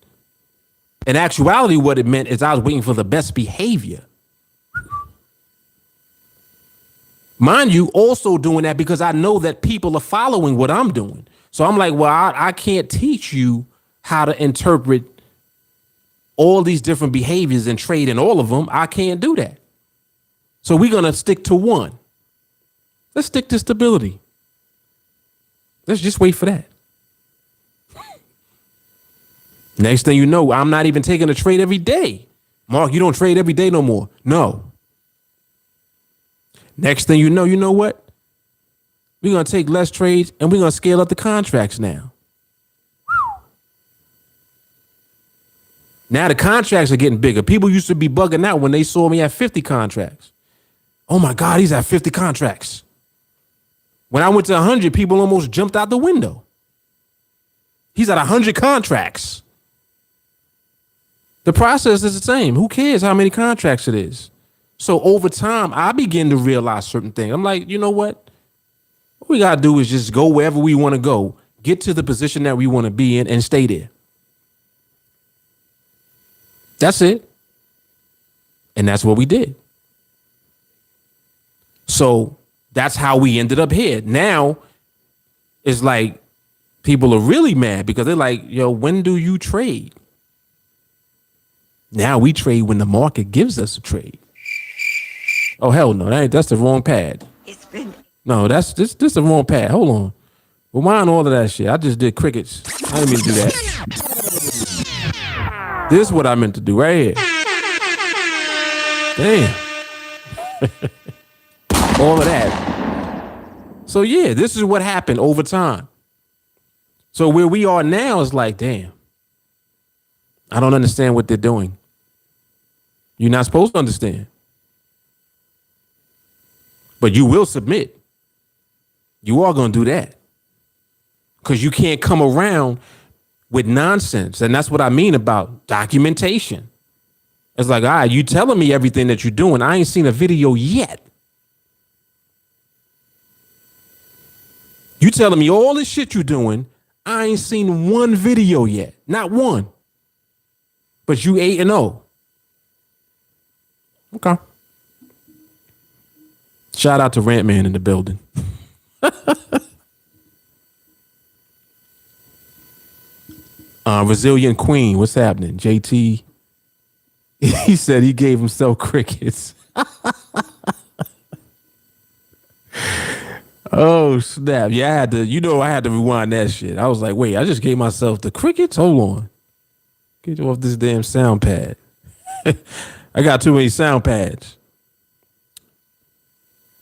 In actuality, what it meant is I was waiting for the best behavior. Mind you, also doing that because I know that people are following what I'm doing. So I'm like, well, I can't teach you how to interpret all these different behaviors and trade in all of them. I can't do that. So we're going to stick to one. Let's stick to stability. Let's just wait for that. Next thing you know, I'm not even taking a trade every day. Mark, you don't trade every day no more. No. Next thing you know what? We're going to take less trades and we're going to scale up the contracts now. Now the contracts are getting bigger. People used to be bugging out when they saw me at 50 contracts. Oh my God, he's at 50 contracts. When I went to 100, people almost jumped out the window. He's at 100 contracts. The process is the same. Who cares how many contracts it is? So over time, I begin to realize certain things. I'm like, you know what? What we got to do is just go wherever we want to go, get to the position that we want to be in and stay there. That's it. And that's what we did. So that's how we ended up here. Now it's like people are really mad because they're like, yo, when do you trade? Now we trade when the market gives us a trade. Oh, hell no. That's the wrong pad. No, that's this the wrong pad. Hold on. Rewind all of that shit. I just did crickets. I didn't mean to do that. This is what I meant to do right here. Damn. All of that. So yeah, this is what happened over time. So where we are now is like, damn, I don't understand what they're doing. You're not supposed to understand. But you will submit. You are going to do that. Because you can't come around with nonsense. And that's what I mean about documentation. It's like, all right, you telling me everything that you're doing. I ain't seen a video yet. You telling me all this shit you're doing. I ain't seen one video yet. Not one. But you 8-0. Okay. Shout out to Rant Man in the building. Resilient Queen, what's happening? JT, he said he gave himself crickets. Oh, snap. Yeah, I had to rewind that shit. I was like, wait, I just gave myself the crickets? Hold on. Get off this damn sound pad. I got too many sound pads.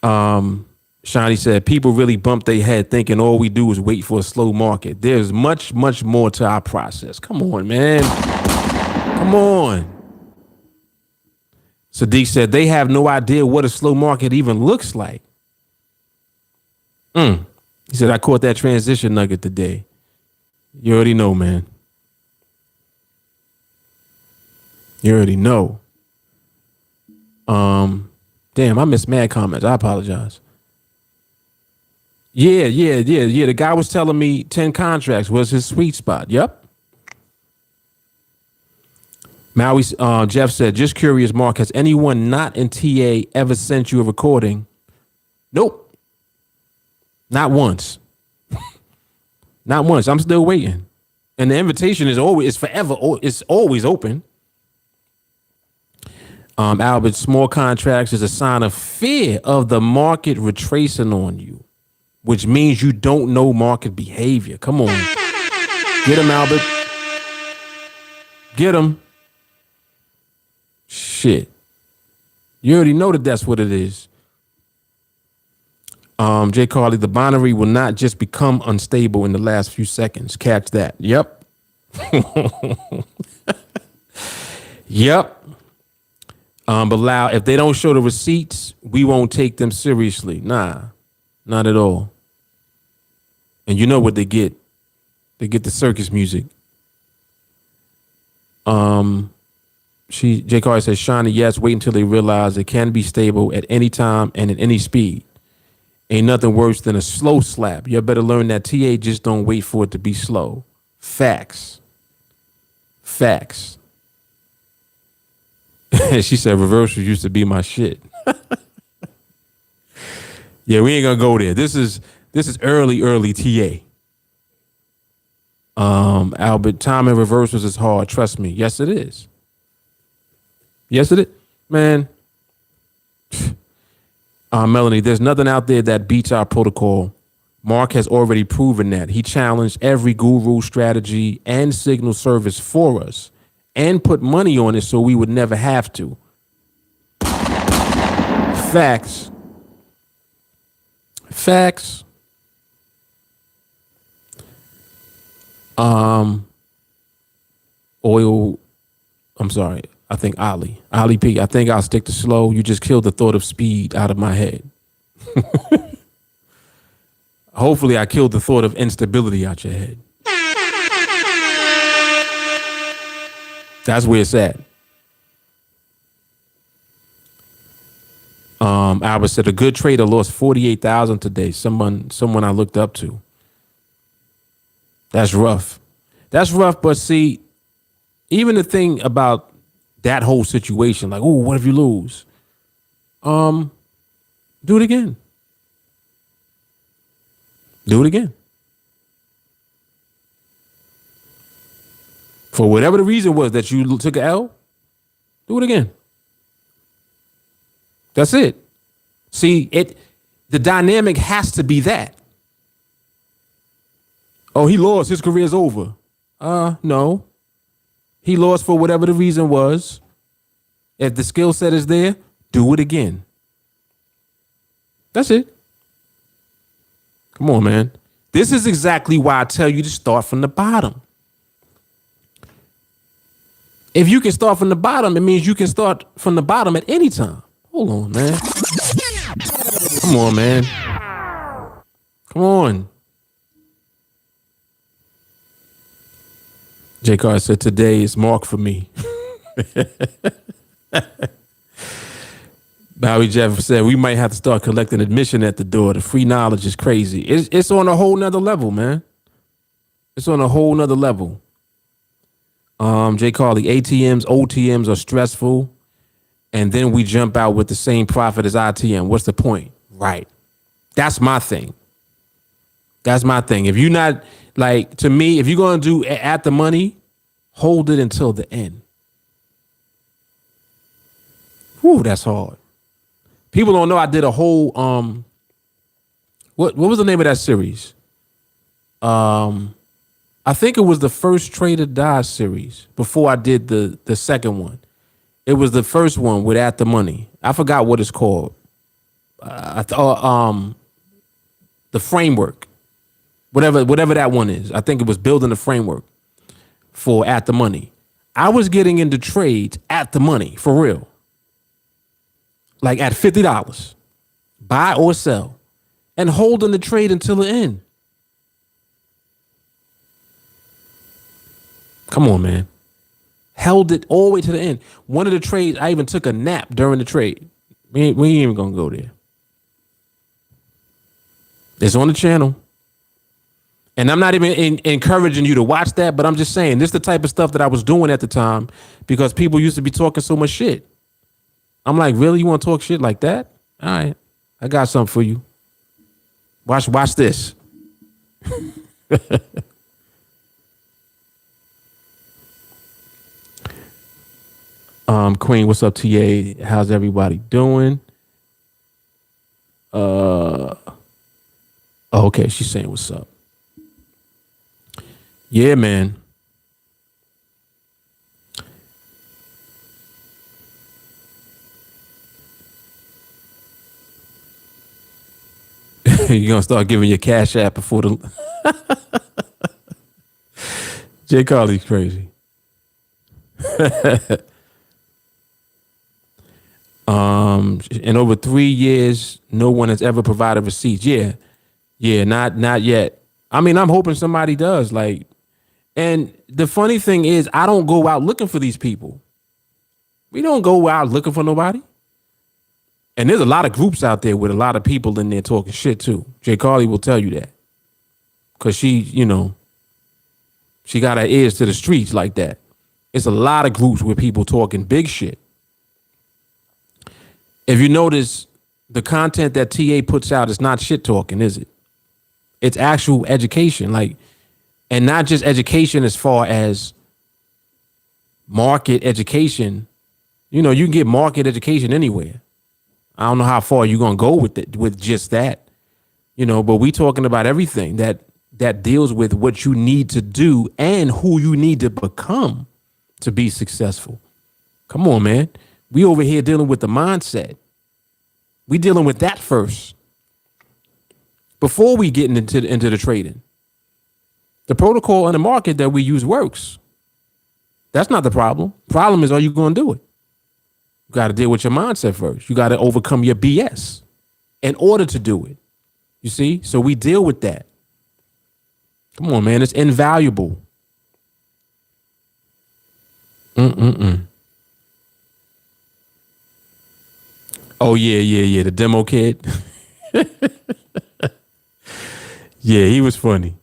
Shani said, people really bump their head thinking all we do is wait for a slow market. There's much, much more to our process. Come on, man. Come on. Sadiq said, they have no idea what a slow market even looks like. He said, I caught that transition nugget today. You already know, man. You already know. Damn, I missed mad comments. I apologize. Yeah. The guy was telling me 10 contracts was his sweet spot. Yep. Maui, Jeff said, just curious, Mark, has anyone not in TA ever sent you a recording? Nope. Not once. Not once. I'm still waiting. And the invitation is forever. It's always open. Albert, small contracts is a sign of fear of the market retracing on you, which means you don't know market behavior. Come on. Get him, Albert. Get him. Shit. You already know that that's what it is. Jay Carly, the binary will not just become unstable in the last few seconds. Catch that. Yep. Yep. But loud, if they don't show the receipts, we won't take them seriously. Nah, not at all. And you know what they get? They get the circus music. Jay Carly says, Shiny, yes, wait until they realize it can be stable at any time and at any speed. Ain't nothing worse than a slow slap. You better learn that TA just don't wait for it to be slow. Facts. Facts. She said reversals used to be my shit. Yeah, we ain't gonna go there. This is early TA. Albert, time and reversals is hard. Trust me. Yes, it is. Yes, it is. Man. Melanie, there's nothing out there that beats our protocol. Mark has already proven that. He challenged every guru strategy and signal service for us and put money on it so we would never have to. Facts. Facts. Oil. I'm sorry. I think Ali P. I think I'll stick to slow. You just killed the thought of speed out of my head. Hopefully, I killed the thought of instability out your head. That's where it's at. Albert said a good trader lost 48,000 today. Someone I looked up to. That's rough. That's rough. But see, even the thing about that whole situation, like, oh, what if you lose? Do it again. Do it again. For whatever the reason was that you took an L, do it again. That's it. See, the dynamic has to be that. Oh, he lost. His career's over. No. He lost for whatever the reason was. If the skill set is there, do it again. That's it. Come on, man. This is exactly why I tell you to start from the bottom. If you can start from the bottom, it means you can start from the bottom at any time. Hold on, man. Come on, man. Come on. J. Carr said, today is marked for me. Bowie Jeff said, we might have to start collecting admission at the door. The free knowledge is crazy. It's on a whole nother level, man. It's on a whole nother level. J. Carly, ATMs, OTMs are stressful. And then we jump out with the same profit as ITM. What's the point? Right. That's my thing. That's my thing. If you're not, like, to me, if you're going to do at the money, hold it until the end. Whew, that's hard. People don't know I did a whole, what was the name of that series? I think it was the first Trader Die series before I did the second one. It was the first one with At the Money. I forgot what it's called. The framework, whatever that one is. I think it was building the framework for At the Money. I was getting into trades at the money for real, like at $50, buy or sell, and holding the trade until the end. Come on, man. Held it all the way to the end. One of the trades, I even took a nap during the trade. We ain't even gonna go there. It's on the channel. And I'm not even encouraging you to watch that, but I'm just saying this is the type of stuff that I was doing at the time because people used to be talking so much shit. I'm like, really? You want to talk shit like that? All right. I got something for you. Watch this. Queen, what's up, TA? How's everybody doing? Okay, she's saying what's up. Yeah, man. You're gonna start giving your cash app before the Jay Carly's crazy. In over 3 years, no one has ever provided receipts. Yeah, not yet. I mean, I'm hoping somebody does. Like, and the funny thing is, I don't go out looking for these people. We don't go out looking for nobody. And there's a lot of groups out there with a lot of people in there talking shit too. Jay Carly will tell you that, cause she got her ears to the streets like that. It's a lot of groups with people talking big shit. If you notice, the content that TA puts out is not shit talking, is it? It's actual education, like, and not just education as far as market education. You know, you can get market education anywhere. I don't know how far you're gonna go with it, with just that, but we talking about everything that deals with what you need to do and who you need to become to be successful. Come on, man. We over here dealing with the mindset. We dealing with that first before we get into the trading. The protocol in the market that we use works. That's not the problem. Problem is, are you going to do it? You got to deal with your mindset first. You got to overcome your BS in order to do it. You see? So we deal with that. Come on, man. It's invaluable. Oh, yeah. The demo kid. Yeah, he was funny.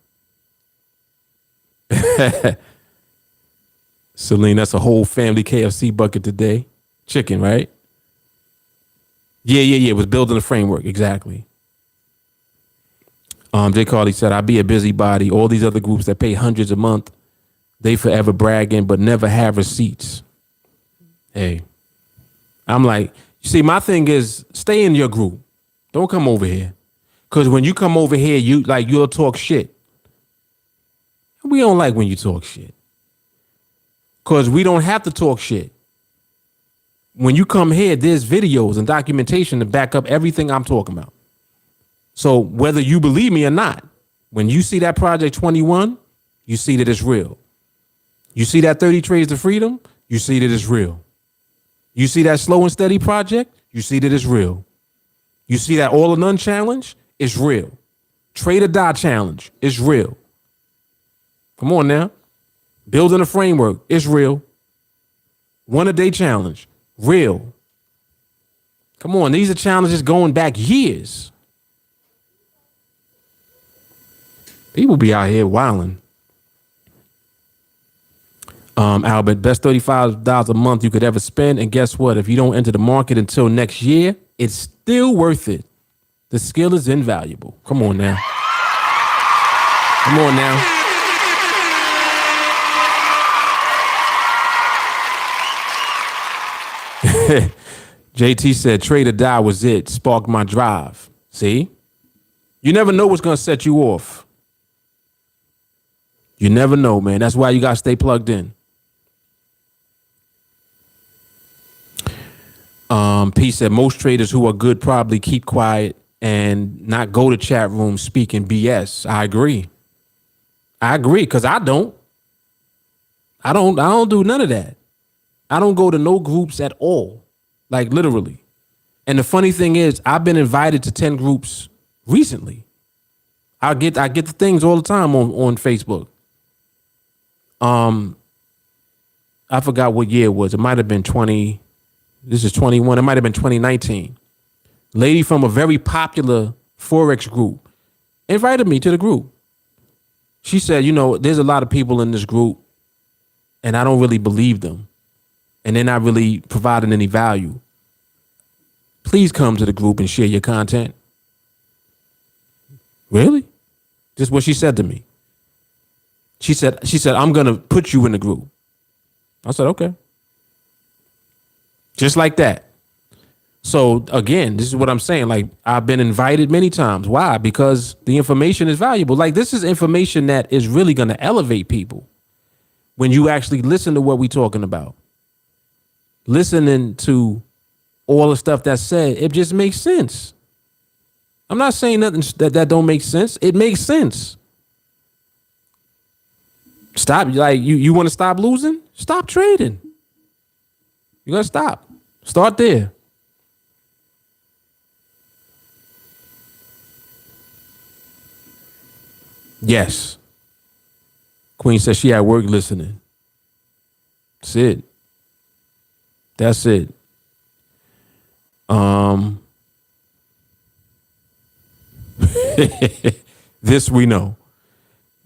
Celine, that's a whole family KFC bucket today. Chicken, right? Yeah. It was building a framework. Exactly. Jay Carly said, I be a busybody. All these other groups that pay hundreds a month, they forever bragging, but never have receipts. Hey, I'm like, you see, my thing is stay in your group. Don't come over here. Because when you come over here, you'll talk shit. We don't like when you talk shit. Because we don't have to talk shit. When you come here, there's videos and documentation to back up everything I'm talking about. So whether you believe me or not, when you see that Project 21, you see that it's real. You see that 30 Trades to Freedom, you see that it's real. You see that Slow and Steady project, you see that it's real. You see that All or None challenge, it's real. Trade or Die challenge, it's real. Come on now. Building a framework, it's real. 1 a day challenge, real. Come on, these are challenges going back years. People be out here wilding. Albert, best $35 a month you could ever spend. And guess what? If you don't enter the market until next year, it's still worth it. The skill is invaluable. Come on now. Come on now. JT said, Trade or Die was it. Sparked my drive. See? You never know what's going to set you off. You never know, man. That's why you got to stay plugged in. P said, most traders who are good probably keep quiet and not go to chat rooms speaking BS. I agree, because I don't do none of that. I don't go to no groups at all. Like literally. And the funny thing is, I've been invited to 10 groups recently. I get the things all the time on Facebook. I forgot what year it was. It might have been 20. This is 21. It might have been 2019. Lady from a very popular Forex group invited me to the group. She said, there's a lot of people in this group and I don't really believe them. And they're not really providing any value. Please come to the group and share your content. Really? Just what she said to me. She said, I'm going to put you in the group. I said, okay. Just like that. So again, this is what I'm saying. Like, I've been invited many times. Why? Because the information is valuable. Like, this is information that is really going to elevate people when you actually listen to what we're talking about. Listening to all the stuff that's said, it just makes sense. I'm not saying nothing that don't make sense. It makes sense. Stop. Like, you want to stop losing? Stop trading. You gotta stop. Start there. Yes. Queen says she at work listening. That's it. That's it. This we know.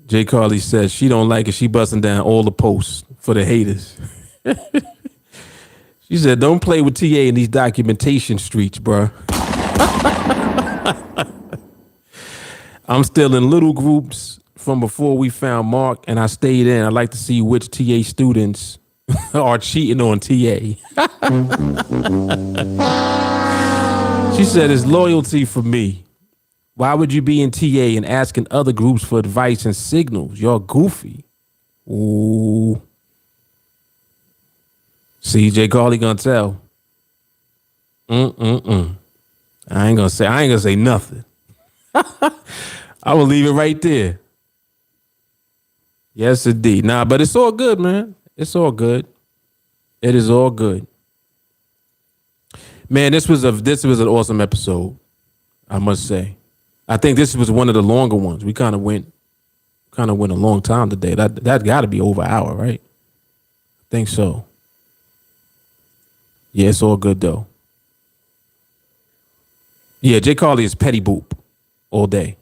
Jay Carly says she don't like it. She busting down all the posts for the haters. She said, don't play with TA in these documentation streets, bruh. I'm still in little groups from before we found Mark, and I stayed in. I'd like to see which TA students are cheating on TA. She said, it's loyalty for me. Why would you be in TA and asking other groups for advice and signals? You're goofy. Ooh. CJ Carly gonna tell. I ain't gonna say nothing. I will leave it right there. Yes, indeed. Nah, but it's all good, man. It's all good. It is all good. Man, this was an awesome episode, I must say. I think this was one of the longer ones. We kind of went a long time today. That got to be over an hour, right? I think so. Yeah, it's all good though. Yeah, Jay Carly is petty boop all day.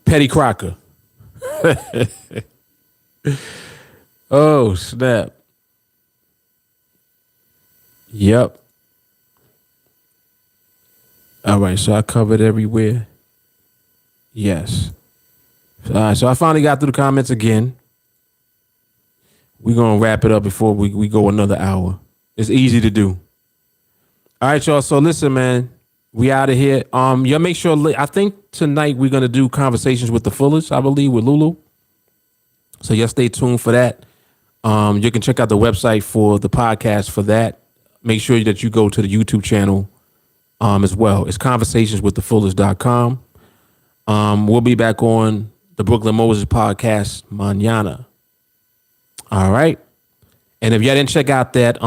Petty Crocker. Oh, snap. Yep. All right, so I covered everywhere. Yes. All right, so I finally got through the comments again. We're going to wrap it up before we go another hour. It's easy to do. All right, y'all. So listen, man, we out of here. Y'all make sure, I think tonight we're going to do conversations with the Fullers, I believe, with Lulu. So y'all stay tuned for that. You can check out the website for the podcast for that. Make sure that you go to the YouTube channel as well. It's conversationswiththefullers.com. We'll be back on the Brooklyn Moses podcast mañana. All right. And if y'all didn't check out that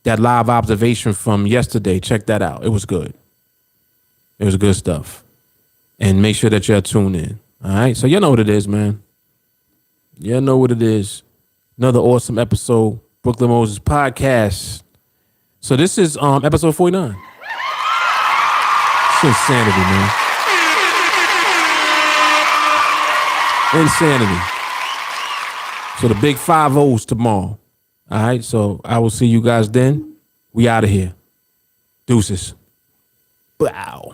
live observation from yesterday, check that out. It was good. It was good stuff. And make sure that y'all tune in. All right. So you know what it is, man. You know what it is. Another awesome episode, Brooklyn Moses podcast. So this is episode 49. It's insanity, man. Insanity. So the big 5-0s tomorrow. All right. So I will see you guys then. We out of here. Deuces. Wow.